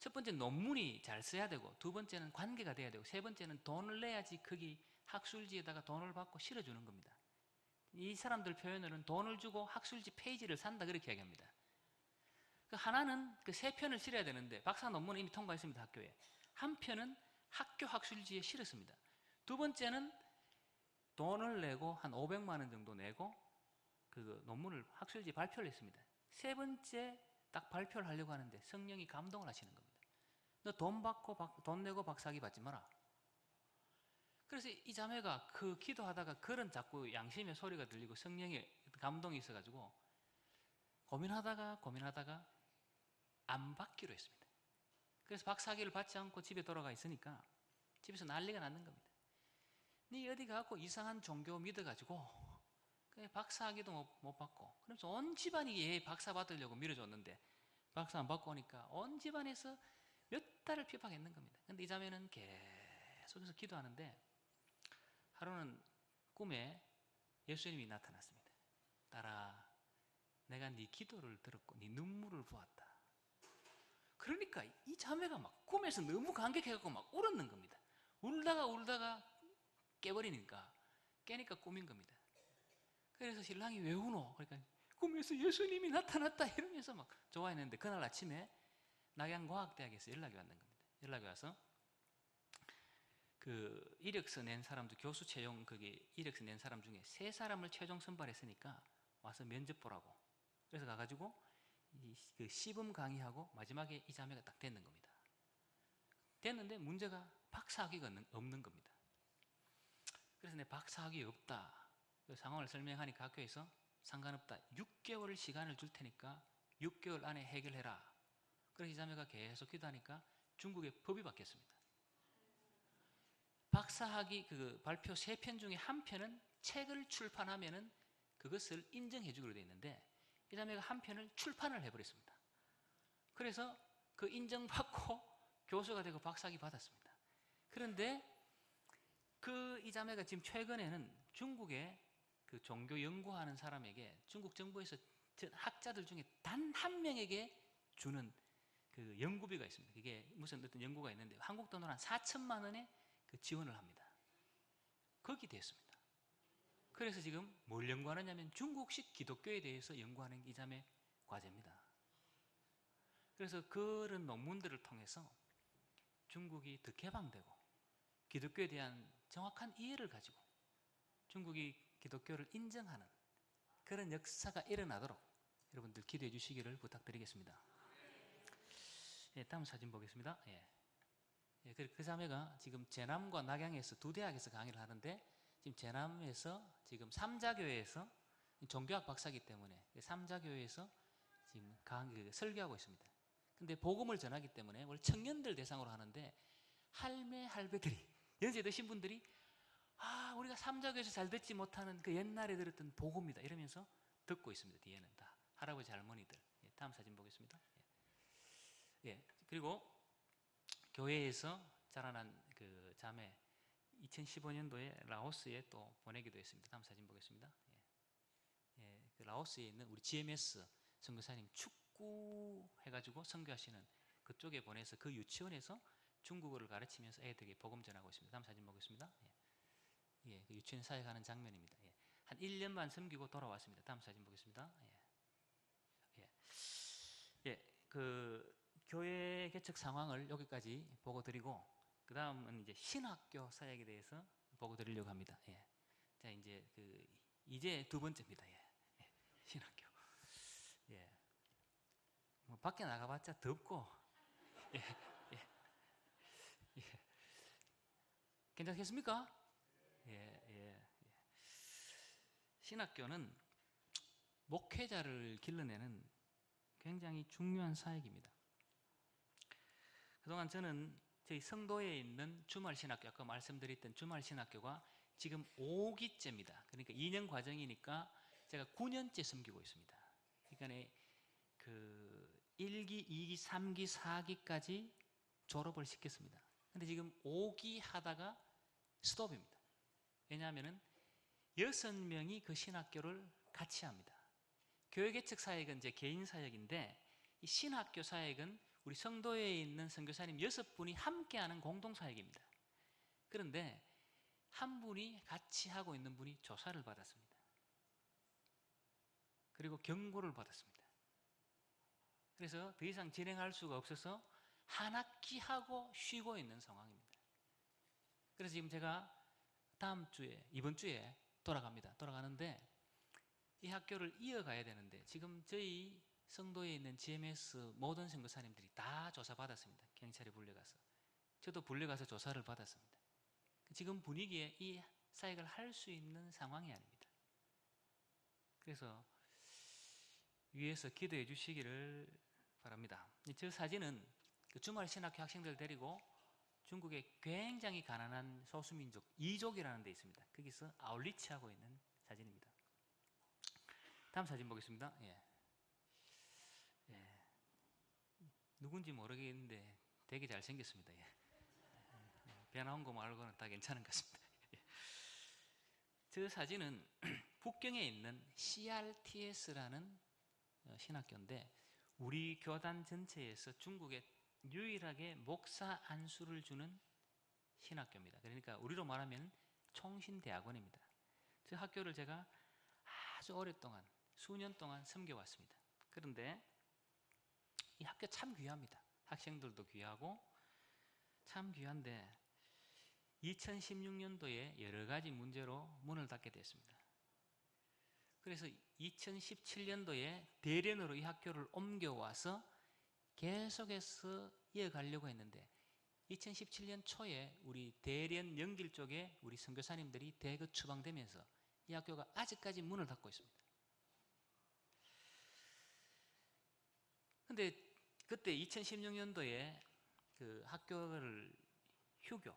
첫 번째 논문이 잘 써야 되고 두 번째는 관계가 돼야 되고 세 번째는 돈을 내야지 거기 학술지에다가 돈을 받고 실어주는 겁니다. 이 사람들 표현으로는 돈을 주고 학술지 페이지를 산다 그렇게 이야기합니다. 하나는 그 3편을 실어야 되는데 박사 논문은 이미 통과했습니다. 학교에. 한 편은 학교 학술지에 실었습니다. 두 번째는 돈을 내고 한 500만 원 정도 내고 그 논문을 학술지에 발표를 했습니다. 세 번째 딱 발표를 하려고 하는데 성령이 감동을 하시는 겁니다. 너 돈 내고 박사학위 받지 마라. 그래서 이 자매가 기도하다가 그런 자꾸 양심의 소리가 들리고 성령의 감동이 있어가지고 고민하다가 안 받기로 했습니다. 그래서 박사학위를 받지 않고 집에 돌아가 있으니까 집에서 난리가 났는 겁니다. 네 어디 가고 이상한 종교 믿어가지고 박사학위도 못 받고 그러면서 온 집안이 얘 박사 받으려고 밀어줬는데 박사 안 받고 오니까 온 집안에서 몇 달을 핍박했는 겁니다. 근데 이 자매는 계속해서 기도하는데 하루는 꿈에 예수님이 나타났습니다. 딸아, 내가 네 기도를 들었고 네 눈물을 보았다. 그러니까 이 자매가 막 꿈에서 너무 감격해갖고 막 울었는 겁니다. 울다가 깨니까 꿈인 겁니다. 그래서 신랑이 왜 우노? 그러니까 꿈에서 예수님이 나타났다 이러면서 막 좋아했는데 그날 아침에 낙양과학대학에서 연락이 왔는 겁니다. 연락이 와서 이력서 낸 사람도 교수 채용 이력서 낸 사람 중에 3사람을 최종 선발했으니까 와서 면접 보라고. 그래서 가가지고 시범 강의하고 마지막에 이 자매가 딱 됐는 겁니다. 됐는데 문제가 박사학위가 없는 겁니다. 그래서 내 박사학위 없다. 그 상황을 설명하니까 학교에서 상관없다. 6개월 시간을 줄 테니까 6개월 안에 해결해라. 그래서 이 자매가 계속 기도하니까 중국의 법이 바뀌었습니다. 박사학위 발표 3편 중에 한 편은 책을 출판하면은 그것을 인정해 주기로 되어 있는데 이 자매가 한 편을 출판을 해버렸습니다. 그래서 그 인정받고 교수가 되고 박사학위 받았습니다. 그런데 이 자매가 지금 최근에는 중국의 종교 연구하는 사람에게 중국 정부에서 학자들 중에 단 한 명에게 주는 연구비가 있습니다. 그게 무슨 어떤 연구가 있는데 한국 돈으로 한 4천만 원의 지원을 합니다. 거기 됐습니다. 그래서 지금 뭘 연구하느냐면 중국식 기독교에 대해서 연구하는 이 자매 과제입니다. 그래서 그런 논문들을 통해서 중국이 더 개방되고 기독교에 대한 정확한 이해를 가지고 중국이 기독교를 인정하는 그런 역사가 일어나도록 여러분들 기도해 주시기를 부탁드리겠습니다. 예, 다음 사진 보겠습니다. 예. 예, 그 자매가 지금 제남과 낙양에서 두 대학에서 강의를 하는데 지금 제남에서 지금 삼자교회에서 종교학 박사이기 때문에 삼자교회에서 지금 설교하고 있습니다. 근데 복음을 전하기 때문에 원래 청년들 대상으로 하는데 할매 할배들이 연세 드신 분들이 우리가 삼자교회에서 잘 듣지 못하는 그 옛날에 들었던 복음이다 이러면서 듣고 있습니다. 뒤에는 다 할아버지 할머니들. 예, 다음 사진 보겠습니다. 예, 그리고 교회에서 자라난 그 자매 2015년도에 라오스에 또 보내기도 했습니다. 다음 사진 보겠습니다. 예, 그 라오스에 있는 우리 GMS 선교사님 축구 해가지고 선교하시는 그쪽에 보내서 그 유치원에서 중국어를 가르치면서 애들에게 복음 전하고 있습니다. 다음 사진 보겠습니다. 예, 그 유치원 사역하는 장면입니다. 예, 한 1년 반 섬기고 돌아왔습니다. 다음 사진 보겠습니다. 그 교회 개척 상황을 여기까지 보고 드리고 그 다음은 이제 신학교 사역에 대해서 보고 드리려고 합니다. 예. 자, 이제 두 번째입니다. 신학교. 뭐 밖에 나가봤자 덥고. 괜찮겠습니까? 신학교는 목회자를 길러내는 굉장히 중요한 사역입니다. 그동안 저는 저희 성도에 있는 주말신학교, 아까 말씀드렸던 주말신학교가 지금 5기째입니다. 그러니까 2년 과정이니까 제가 9년째 섬기고 있습니다. 그러니까 그 1기, 2기, 3기, 4기까지 졸업을 시켰습니다. 근데 지금 5기 하다가 스톱입니다. 왜냐하면 6명이 그 신학교를 같이 합니다. 교회개척 사역은 이제 개인 사역인데 이 신학교 사역은 우리 성도에 있는 선교사님 6분이 함께하는 공동 사역입니다. 그런데 한 분이 같이 하고 있는 분이 조사를 받았습니다. 그리고 경고를 받았습니다. 그래서 더 이상 진행할 수가 없어서 한 학기 하고 쉬고 있는 상황입니다. 그래서 지금 제가 이번 주에 돌아가는데 이 학교를 이어가야 되는데 지금 저희 성도에 있는 GMS 모든 선교사님들이 다 조사받았습니다. 경찰에 불려가서. 저도 불려가서 조사를 받았습니다. 지금 분위기에 이 사역을 할 수 있는 상황이 아닙니다. 그래서 위에서 기도해 주시기를 바랍니다. 저 사진은 그 주말 신학교 학생들 데리고 중국의 굉장히 가난한 소수민족 이족이라는 데 있습니다. 거기서 아울리치하고 있는 사진입니다. 다음 사진 보겠습니다. 누군지 모르겠는데 되게 잘생겼습니다. 배 나온 거 말고는 다 괜찮은 것 같습니다. 저 사진은 북경에 있는 CRTS라는 신학교인데 우리 교단 전체에서 중국에 유일하게 목사 안수를 주는 신학교입니다. 그러니까 우리로 말하면 총신대학원입니다. 저 학교를 제가 아주 오랫동안 수년 동안 섬겨왔습니다. 그런데 이 학교 참 귀합니다. 학생들도 귀하고 참 귀한데 2016년도에 여러 가지 문제로 문을 닫게 됐습니다. 그래서 2017년도에 대련으로 이 학교를 옮겨와서 계속해서 이어가려고 했는데 2017년 초에 우리 대련 연길 쪽에 우리 선교사님들이 대거 추방되면서 이 학교가 아직까지 문을 닫고 있습니다. 근데 그때 2016년도에 그 학교를 휴교,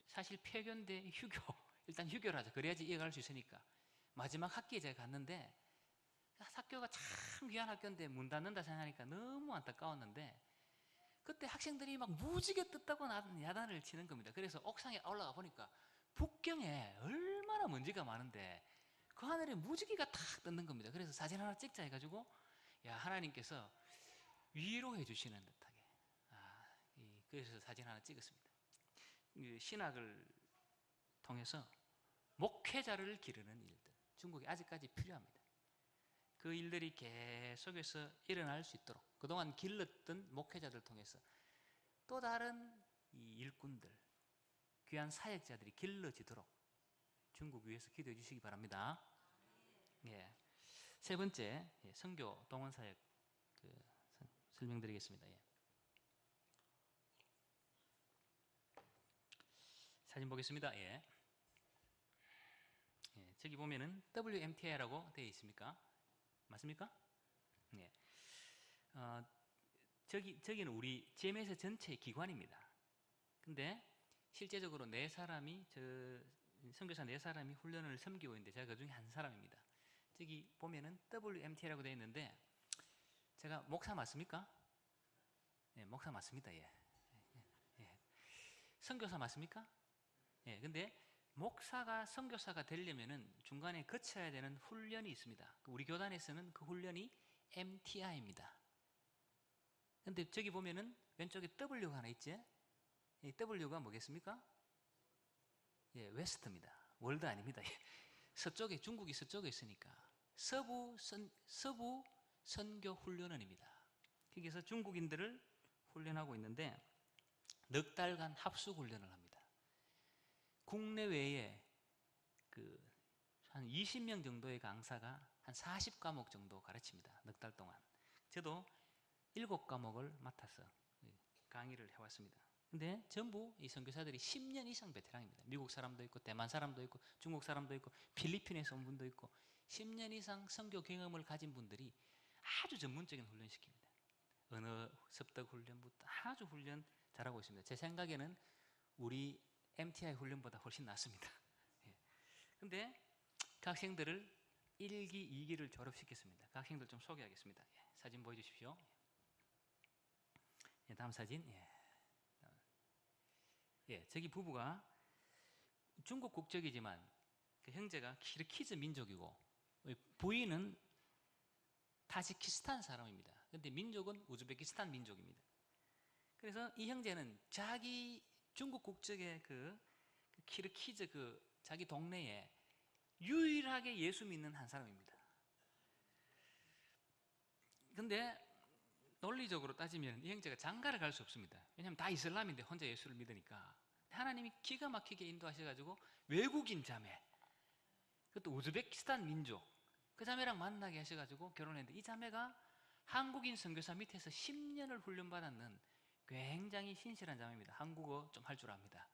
사실 폐교인데 휴교, 일단 휴교를 하자. 그래야지 이어갈 수 있으니까. 마지막 학기에 제가 갔는데 학교가 참 귀한 학교인데 문 닫는다 생각하니까 너무 안타까웠는데 그때 학생들이 막 무지개 뜯다고 야단을 치는 겁니다. 그래서 옥상에 올라가 보니까 북경에 얼마나 먼지가 많은데 그 하늘에 무지개가 탁 뜯는 겁니다. 그래서 사진 하나 찍자 해가지고 하나님께서 위로해 주시는 듯하게 그래서 사진 하나 찍었습니다. 신학을 통해서 목회자를 기르는 일들 중국에 아직까지 필요합니다. 그 일들이 계속해서 일어날 수 있도록 그동안 길렀던 목회자들 통해서 또 다른 이 일꾼들 귀한 사역자들이 길러지도록 중국 위에서 기도해 주시기 바랍니다. 세 번째 선교 동원 사역 설명드리겠습니다. 사진 보겠습니다. 예. 예, 저기 보면은 WMTI라고 되어 있습니까? 맞습니까? 예. 저기는 우리 GMS 전체 기관입니다. 근데 실제적으로 선교사 4사람이 훈련을 섬기고 있는데 제가 그 중에 한 사람입니다. 저기 보면은 WMT라고 되어 있는데 제가 목사 맞습니까? 예, 목사 맞습니다. 예. 예. 선교사 맞습니까? 예. 근데 목사가 선교사가 되려면은 중간에 거쳐야 되는 훈련이 있습니다. 우리 교단에서는 그 훈련이 MTI입니다. 근데 저기 보면은 왼쪽에 W가 하나 있지? 이 W가 뭐겠습니까? 예, 웨스트입니다. 월드 아닙니다. 서쪽에, 중국이 서쪽에 있으니까 서부 선교 훈련원입니다. 거기서 중국인들을 훈련하고 있는데 넉 달간 합숙 훈련을 합니다. 국내외에 한 20명 정도의 강사가 한 40과목 정도 가르칩니다. 넉 달 동안. 저도 7과목을 맡아서 강의를 해왔습니다. 근데 전부 이 선교사들이 10년 이상 베테랑입니다. 미국 사람도 있고 대만 사람도 있고 중국 사람도 있고 필리핀에서 온 분도 있고 10년 이상 선교 경험을 가진 분들이 아주 전문적인 훈련 시킵니다. 언어 습득 훈련부터 아주 훈련 잘하고 있습니다. 제 생각에는 우리 MTI 훈련보다 훨씬 낫습니다. 예. 근데 그 학생들을 1기, 2기를 졸업시켰습니다. 그 학생들 좀 소개하겠습니다. 예. 사진 보여주십시오. 예, 다음 사진. 예, 저기 부부가 중국 국적이지만 그 형제가 키르키즈 민족이고 부인은 타지키스탄 사람입니다. 근데 민족은 우즈베키스탄 민족입니다. 그래서 이 형제는 자기 중국 국적의 그 키르키즈 자기 동네에 유일하게 예수 믿는 한 사람입니다. 근데 논리적으로 따지면 이 형제가 장가를 갈 수 없습니다. 왜냐하면 다 이슬람인데 혼자 예수를 믿으니까. 하나님이 기가 막히게 인도하셔가지고 외국인 자매, 그것도 우즈베키스탄 민족, 그 자매랑 만나게 하셔가지고 결혼했는데 이 자매가 한국인 선교사 밑에서 10년을 훈련받았는 굉장히 신실한 자매입니다. 한국어 좀 할 줄 압니다.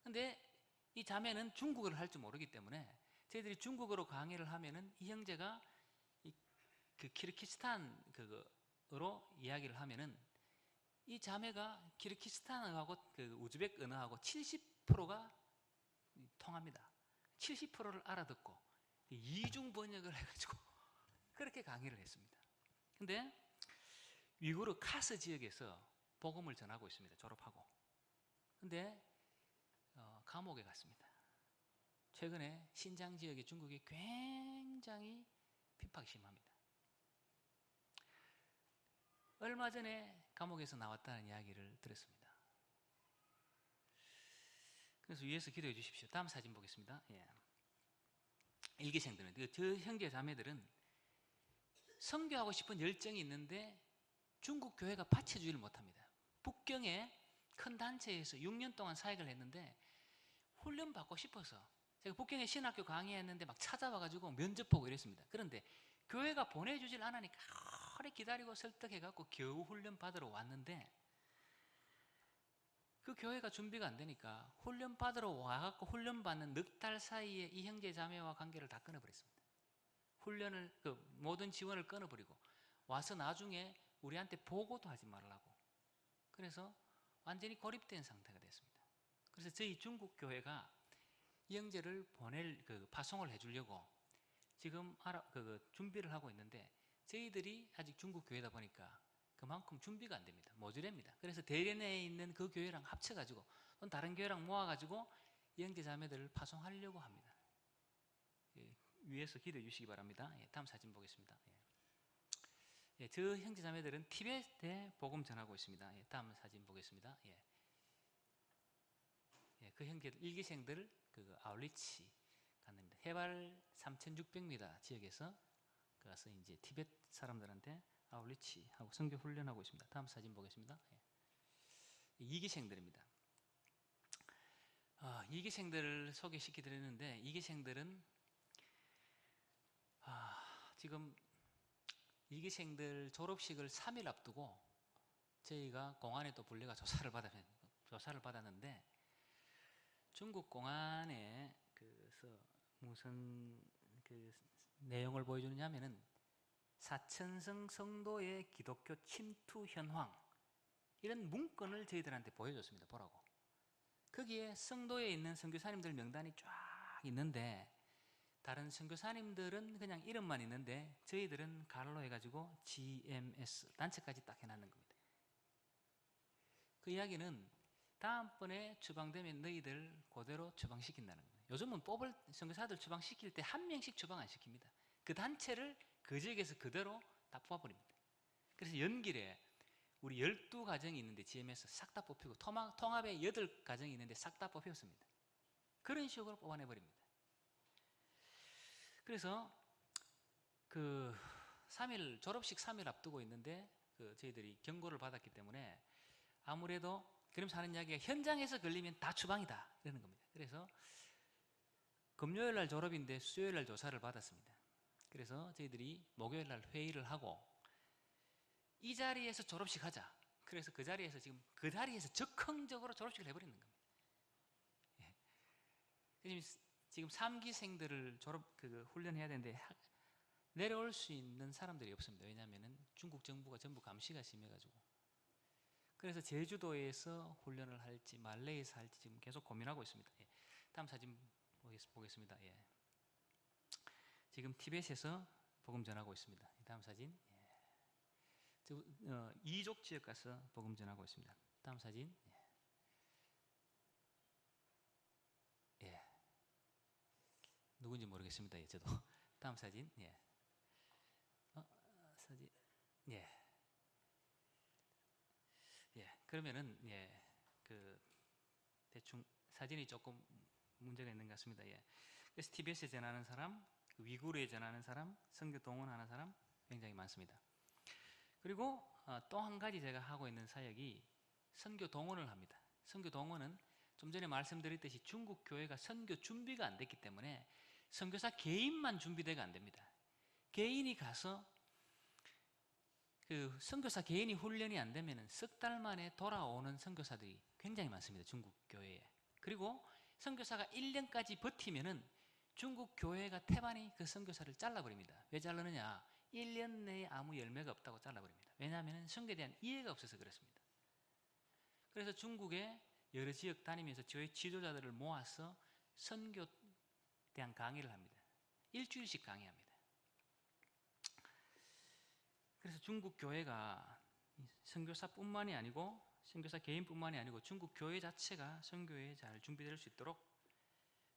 근데 이 자매는 중국어를 할 줄 모르기 때문에 저희들이 중국어로 강의를 하면은 이 형제가 그 키르기스탄 그거로 이야기를 하면은 이 자매가 키르기스탄어하고 그 우즈벡 언어하고 70%가 통합니다. 70%를 알아듣고 이중 번역을 해가지고 그렇게 강의를 했습니다. 근데 위구르 카스 지역에서 복음을 전하고 있습니다. 졸업하고. 근데 감옥에 갔습니다. 최근에 신장 지역의 중국이 굉장히 핍박이 심합니다. 얼마 전에 감옥에서 나왔다는 이야기를 들었습니다. 그래서 위에서 기도해 주십시오. 다음 사진 보겠습니다. 예. 일기생들은, 저 형제 자매들은 선교하고 싶은 열정이 있는데 중국 교회가 받쳐주지를 못합니다. 북경에 큰 단체에서 6년 동안 사역을 했는데 훈련 받고 싶어서 제가 북경에 신학교 강의했는데 막 찾아와가지고 면접보고 이랬습니다. 그런데 교회가 보내주질 않으니까 오래 기다리고 설득해갖고 겨우 훈련 받으러 왔는데 그 교회가 준비가 안 되니까 훈련 받으러 와갖고 훈련 받는 넉 달 사이에 이 형제 자매와 관계를 다 끊어버렸습니다. 훈련을 모든 지원을 끊어버리고 와서 나중에 우리한테 보고도 하지 말라고. 그래서 완전히 고립된 상태가 됐습니다. 그래서 저희 중국 교회가 이 형제를 파송을 해주려고 지금 준비를 하고 있는데 저희들이 아직 중국 교회다 보니까 그만큼 준비가 안 됩니다. 모자랍니다. 그래서 대련에 있는 그 교회랑 합쳐가지고 또 다른 교회랑 모아가지고 이 형제 자매들을 파송하려고 합니다. 예, 위에서 기도해 주시기 바랍니다. 예, 다음 사진 보겠습니다. 예, 저 형제 자매들은 티베트에 복음 전하고 있습니다. 예, 다음 사진 보겠습니다. 예, 그 형제들 일기생들 아울리치 갔는데 해발 3,600m 지역에서 가서 이제 티베트 사람들한테 아울리치 하고 선교 훈련하고 있습니다. 다음 사진 보겠습니다. 예. 이기생들입니다. 이기생들을 소개시켜 드렸는데 이기생들은 지금 이기생들 졸업식을 3일 앞두고 저희가 공안에 또 불려가 조사를 받았는데 중국 공안에 그래서 무슨 그 내용을 보여주느냐면은 사천성 성도의 기독교 침투 현황 이런 문건을 저희들한테 보여줬습니다. 보라고. 거기에 성도에 있는 선교사님들 명단이 쫙 있는데 다른 선교사님들은 그냥 이름만 있는데 저희들은 가로 해가지고 GMS 단체까지 딱 해놨는 겁니다. 그 이야기는 다음번에 추방되면 너희들 그대로 추방시킨다는 거예요. 요즘은 뽑을 선교사들 추방시킬 때 한 명씩 추방 안 시킵니다. 그 단체를 그 지역에서 그대로 다 뽑아버립니다. 그래서 연길에 우리 12가정이 있는데 GMS 싹 다 뽑히고 통합에 8가정이 있는데 싹 다 뽑혔습니다. 그런 식으로 뽑아내버립니다. 그래서 그 3일 졸업식 3일 앞두고 있는데 그 저희들이 경고를 받았기 때문에 아무래도 그러면서 하는 이야기가 현장에서 걸리면 다 추방이다 이러는 겁니다. 그래서 금요일 날 졸업인데 수요일 날 조사를 받았습니다. 그래서 저희들이 목요일 날 회의를 하고 이 자리에서 졸업식 하자. 그래서 그 자리에서 적극적으로 졸업식을 해버리는 겁니다. 예. 지금 3기생들을 훈련해야 되는데 내려올 수 있는 사람들이 없습니다. 왜냐하면 중국 정부가 전부 감시가 심해가지고. 그래서 제주도에서 훈련을 할지 말레이에서 할지 지금 계속 고민하고 있습니다. 예. 다음 사진 보겠습니다. 예. 지금 티벳에서 복음 전하고 있습니다. 다음 사진. 예. 이족 지역 가서 복음 전하고 있습니다. 다음 사진. 예. 예. 누군지 모르겠습니다. 예, 저도. 다음 사진. 예. 사진. 예. 예. 그러면은 그 대충 사진이 조금 문제가 있는 것 같습니다. 예. 그래서 TBS에 전하는 사람, 위구르에 전하는 사람, 선교 동원하는 사람 굉장히 많습니다. 그리고 또 한 가지 제가 하고 있는 사역이 선교 동원을 합니다. 선교 동원은 좀 전에 말씀드렸듯이 중국 교회가 선교 준비가 안 됐기 때문에 선교사 개인만 준비되가 안 됩니다. 개인이 가서 그 선교사 개인이 훈련이 안 되면 석 달 만에 돌아오는 선교사들이 굉장히 많습니다. 중국 교회에. 그리고 선교사가 1년까지 버티면은 중국 교회가 태반이 그 선교사를 잘라버립니다. 왜 자르느냐? 1년 내에 아무 열매가 없다고 잘라버립니다. 왜냐하면 선교에 대한 이해가 없어서 그렇습니다. 그래서 중국의 여러 지역 다니면서 교회 지도자들을 모아서 선교에 대한 강의를 합니다. 일주일씩 강의합니다. 그래서 중국 교회가 선교사뿐만이 아니고 선교사 개인뿐만이 아니고 중국 교회 자체가 선교에 잘 준비될 수 있도록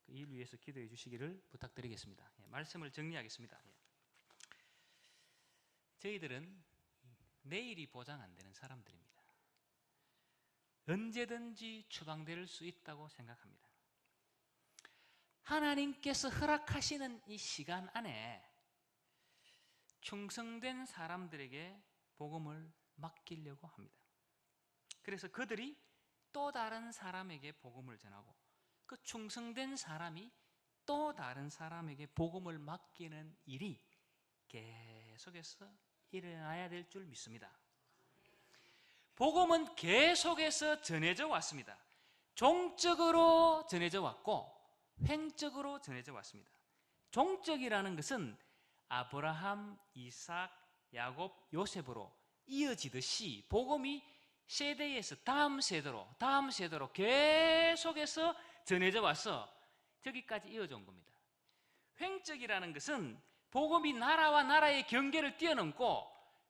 그 일 위해서 기도해 주시기를 부탁드리겠습니다. 말씀을 정리하겠습니다. 저희들은 내일이 보장 안 되는 사람들입니다. 언제든지 추방될 수 있다고 생각합니다. 하나님께서 허락하시는 이 시간 안에 충성된 사람들에게 복음을 맡기려고 합니다. 그래서 그들이 또 다른 사람에게 복음을 전하고 그 충성된 사람이 또 다른 사람에게 복음을 맡기는 일이 계속해서 일어나야 될 줄 믿습니다. 복음은 계속해서 전해져 왔습니다. 종적으로 전해져 왔고 횡적으로 전해져 왔습니다. 종적이라는 것은 아브라함, 이삭, 야곱, 요셉으로 이어지듯이 복음이 세대에서 다음 세대로 계속해서 전해져 와서 저기까지 이어져 온 겁니다. 횡적이라는 것은 복음이 나라와 나라의 경계를 뛰어넘고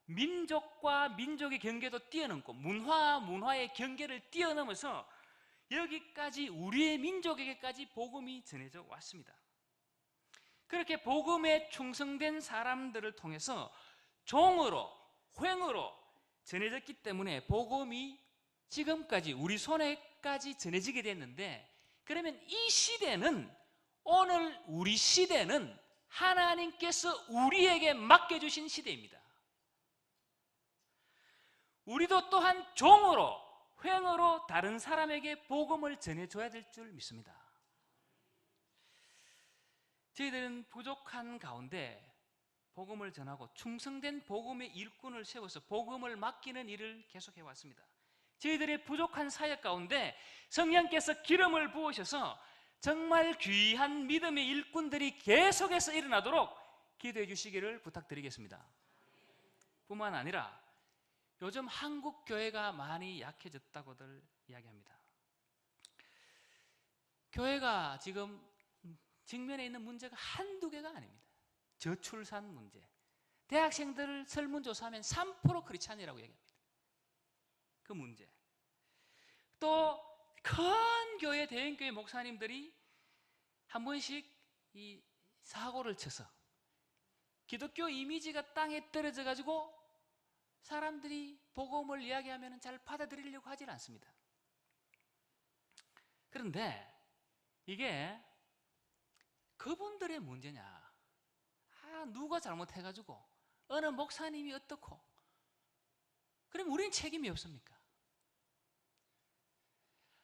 민족과 민족의 경계도 뛰어넘고 문화와 문화의 경계를 뛰어넘어서 여기까지 우리의 민족에게까지 복음이 전해져 왔습니다. 그렇게 복음에 충성된 사람들을 통해서 종으로 횡으로 전해졌기 때문에 복음이 지금까지 우리 손에까지 전해지게 됐는데, 그러면 이 시대는, 오늘 우리 시대는 하나님께서 우리에게 맡겨주신 시대입니다. 우리도 또한 종으로 횡으로 다른 사람에게 복음을 전해줘야 될 줄 믿습니다. 저희들은 부족한 가운데 복음을 전하고 충성된 복음의 일꾼을 세워서 복음을 맡기는 일을 계속해 왔습니다. 저희들의 부족한 사역 가운데 성령께서 기름을 부으셔서 정말 귀한 믿음의 일꾼들이 계속해서 일어나도록 기도해 주시기를 부탁드리겠습니다. 뿐만 아니라 요즘 한국 교회가 많이 약해졌다고들 이야기합니다. 교회가 지금 직면해 있는 문제가 한두 개가 아닙니다. 저출산 문제. 대학생들을 설문조사하면 3% 크리스찬이라고 얘기합니다. 그 문제. 또 큰 교회, 대형교회 목사님들이 한 번씩 이 사고를 쳐서 기독교 이미지가 땅에 떨어져 가지고 사람들이 복음을 이야기하면 잘 받아들이려고 하질 않습니다. 그런데 이게 그분들의 문제냐? 누가 잘못해가지고 어느 목사님이 어떻고 그럼 우리는 책임이 없습니까?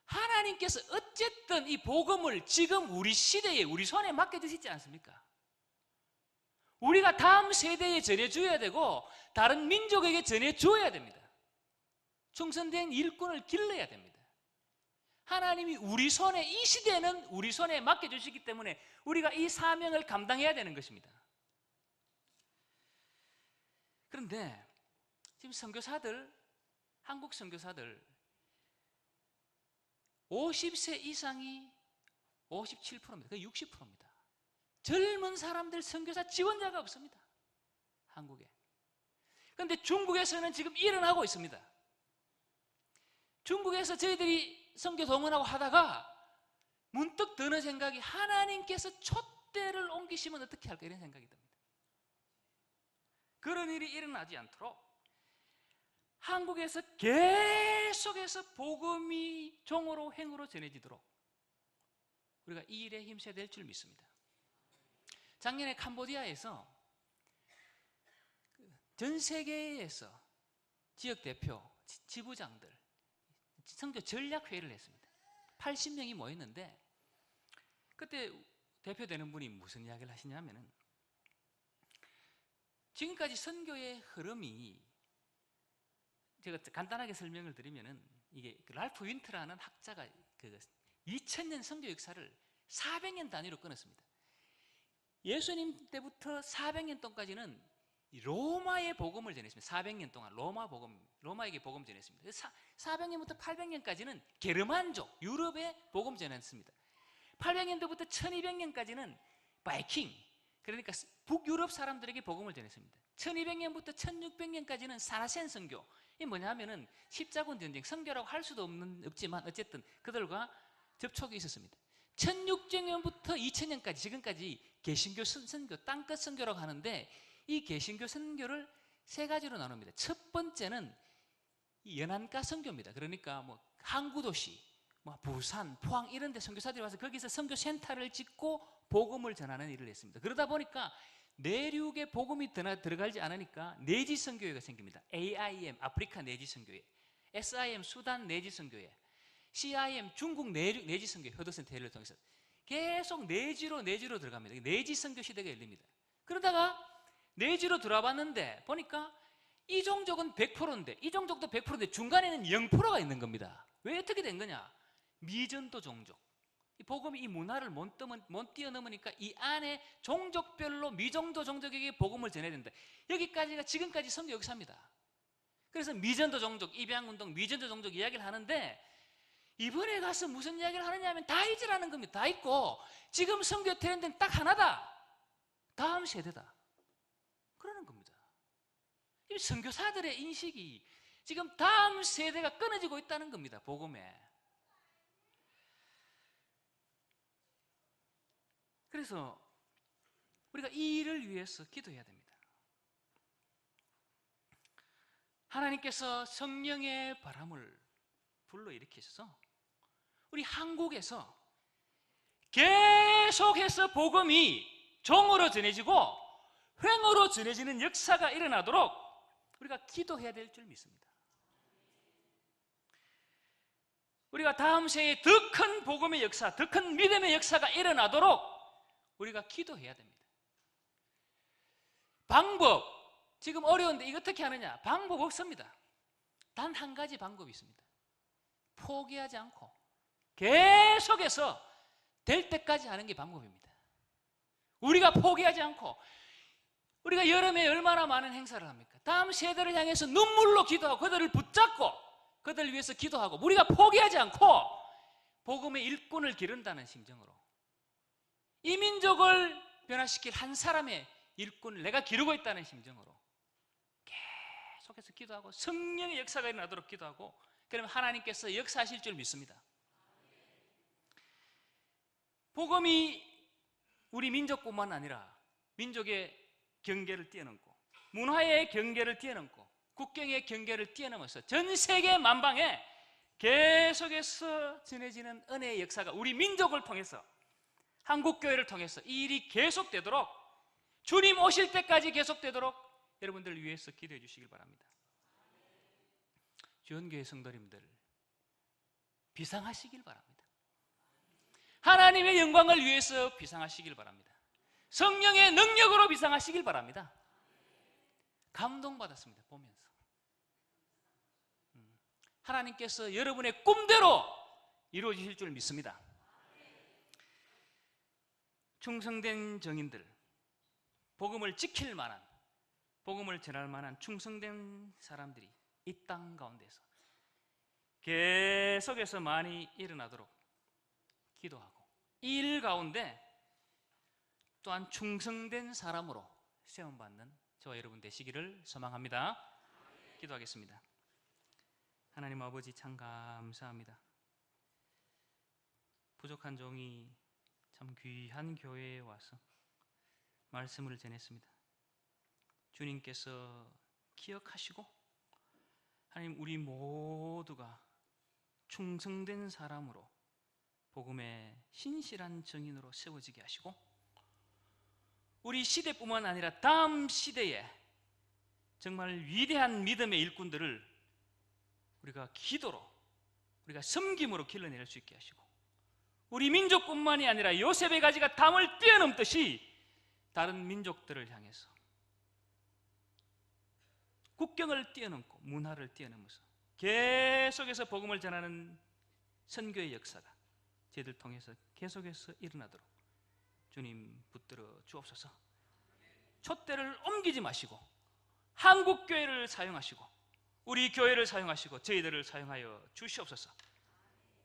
하나님께서 어쨌든 이 복음을 지금 우리 시대에 우리 손에 맡겨주시지 않습니까? 우리가 다음 세대에 전해줘야 되고 다른 민족에게 전해줘야 됩니다. 충성된 일꾼을 길러야 됩니다. 하나님이 우리 손에, 이 시대는 우리 손에 맡겨주시기 때문에 우리가 이 사명을 감당해야 되는 것입니다. 그런데 지금 선교사들, 한국 선교사들 50세 이상이 57%입니다. 거의 60%입니다. 젊은 사람들 선교사 지원자가 없습니다. 한국에. 그런데 중국에서는 지금 일어나고 있습니다. 중국에서 저희들이 선교 동원하고 하다가 문득 드는 생각이 하나님께서 촛대를 옮기시면 어떻게 할까 이런 생각이 듭니다. 그런 일이 일어나지 않도록 한국에서 계속해서 복음이 종으로 행으로 전해지도록 우리가 이 일에 힘써야 될 줄 믿습니다. 작년에 캄보디아에서 전 세계에서 지역 대표, 지부장들 선교 전략 회의를 했습니다. 80명이 모였는데 그때 대표되는 분이 무슨 이야기를 하시냐면은 지금까지 선교의 흐름이 제가 간단하게 설명을 드리면은 이게 랄프 윈트라는 학자가 2000년 선교 역사를 400년 단위로 끊었습니다. 예수님 때부터 400년 동까지는 로마의 복음을 전했습니다. 400년 동안 로마에게 복음 전했습니다. 400년부터 800년까지는 게르만족, 유럽의 복음 전했습니다. 800년도부터 1200년까지는 바이킹, 그러니까 북유럽 사람들에게 복음을 전했습니다. 1200년부터 1600년까지는 사라센 선교. 이게 뭐냐 하면은 십자군 전쟁, 선교라고 할 수도 없지만 어쨌든 그들과 접촉이 있었습니다. 1600년부터 2000년까지 지금까지 개신교 선교, 땅끝 선교라고 하는데 이 개신교 선교를 세 가지로 나눕니다. 첫 번째는 연안가 선교입니다. 그러니까 뭐 항구도시, 뭐 부산, 포항 이런 데 선교사들이 와서 거기서 선교 센터를 짓고 복음을 전하는 일을 했습니다. 그러다 보니까 내륙에 복음이 들어가지 않으니까 내지 선교회가 생깁니다. AIM 아프리카 내지 선교회, SIM 수단 내지 선교회, CIM 중국 내지 선교회, 허드슨 테일러를 통해서 계속 내지로 들어갑니다. 내지 선교 시대가 열립니다. 그러다가 내지로 들어봤는데 보니까 이 종족은 100%인데 이 종족도 100%인데 중간에는 0%가 있는 겁니다. 왜 어떻게 된 거냐? 미전도 종족. 이 복음이 이 문화를 못 뛰어넘으니까 이 안에 종족별로 미정도 종족에게 복음을 전해야 된다. 여기까지가 지금까지 선교 역사입니다. 그래서 미전도 종족, 입양운동, 미전도 종족 이야기를 하는데 이번에 가서 무슨 이야기를 하느냐 하면 다 잊으라는 겁니다. 다 잊고 지금 선교 트렌드는 딱 하나다. 다음 세대다. 그러는 겁니다. 이 선교사들의 인식이 지금 다음 세대가 끊어지고 있다는 겁니다. 복음에. 그래서 우리가 이 일을 위해서 기도해야 됩니다. 하나님께서 성령의 바람을 불러일으키셔서 우리 한국에서 계속해서 복음이 종으로 전해지고 횡으로 전해지는 역사가 일어나도록 우리가 기도해야 될 줄 믿습니다. 우리가 다음 세에 더 큰 복음의 역사, 더 큰 믿음의 역사가 일어나도록 우리가 기도해야 됩니다. 방법, 지금 어려운데 이거 어떻게 하느냐? 방법 없습니다. 단 한 가지 방법이 있습니다. 포기하지 않고 계속해서 될 때까지 하는 게 방법입니다. 우리가 포기하지 않고, 우리가 여름에 얼마나 많은 행사를 합니까? 다음 세대를 향해서 눈물로 기도하고 그들을 붙잡고 그들을 위해서 기도하고, 우리가 포기하지 않고 복음의 일꾼을 기른다는 심정으로 이 민족을 변화시킬 한 사람의 일꾼을 내가 기르고 있다는 심정으로 계속해서 기도하고 성령의 역사가 일어나도록 기도하고, 그러면 하나님께서 역사하실 줄 믿습니다. 복음이 우리 민족뿐만 아니라 민족의 경계를 뛰어넘고 문화의 경계를 뛰어넘고 국경의 경계를 뛰어넘어서 전 세계 만방에 계속해서 전해지는 은혜의 역사가 우리 민족을 통해서, 한국교회를 통해서 이 일이 계속되도록, 주님 오실 때까지 계속되도록 여러분들을 위해서 기도해 주시길 바랍니다. 주연교회 성도님들, 비상하시길 바랍니다. 하나님의 영광을 위해서 비상하시길 바랍니다. 성령의 능력으로 비상하시길 바랍니다. 감동받았습니다, 보면서. 하나님께서 여러분의 꿈대로 이루어지실 줄 믿습니다. 충성된 정인들, 복음을 지킬 만한, 복음을 전할 만한 충성된 사람들이 이 땅 가운데서 계속해서 많이 일어나도록 기도하고, 이 일 가운데 또한 충성된 사람으로 세움받는 저와 여러분 되시기를 소망합니다. 기도하겠습니다. 하나님 아버지, 참 감사합니다. 부족한 종이 참 귀한 교회에 와서 말씀을 전했습니다. 주님께서 기억하시고 하나님, 우리 모두가 충성된 사람으로 복음의 신실한 증인으로 세워지게 하시고, 우리 시대뿐만 아니라 다음 시대에 정말 위대한 믿음의 일꾼들을 우리가 기도로, 우리가 섬김으로 길러낼 수 있게 하시고, 우리 민족뿐만이 아니라 요셉의 가지가 담을 뛰어넘듯이 다른 민족들을 향해서 국경을 뛰어넘고 문화를 뛰어넘어서 계속해서 복음을 전하는 선교의 역사가 저희들 통해서 계속해서 일어나도록 주님 붙들어 주옵소서. 촛대를 옮기지 마시고 한국교회를 사용하시고 우리 교회를 사용하시고 저희들을 사용하여 주시옵소서.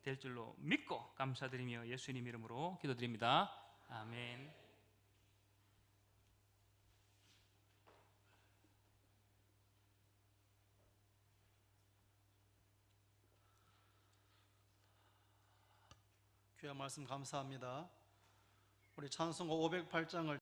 될 줄로 믿고 감사드리며 예수님 이름으로 기도드립니다. 아멘. 귀한 말씀 감사합니다. 우리 찬송가 508장을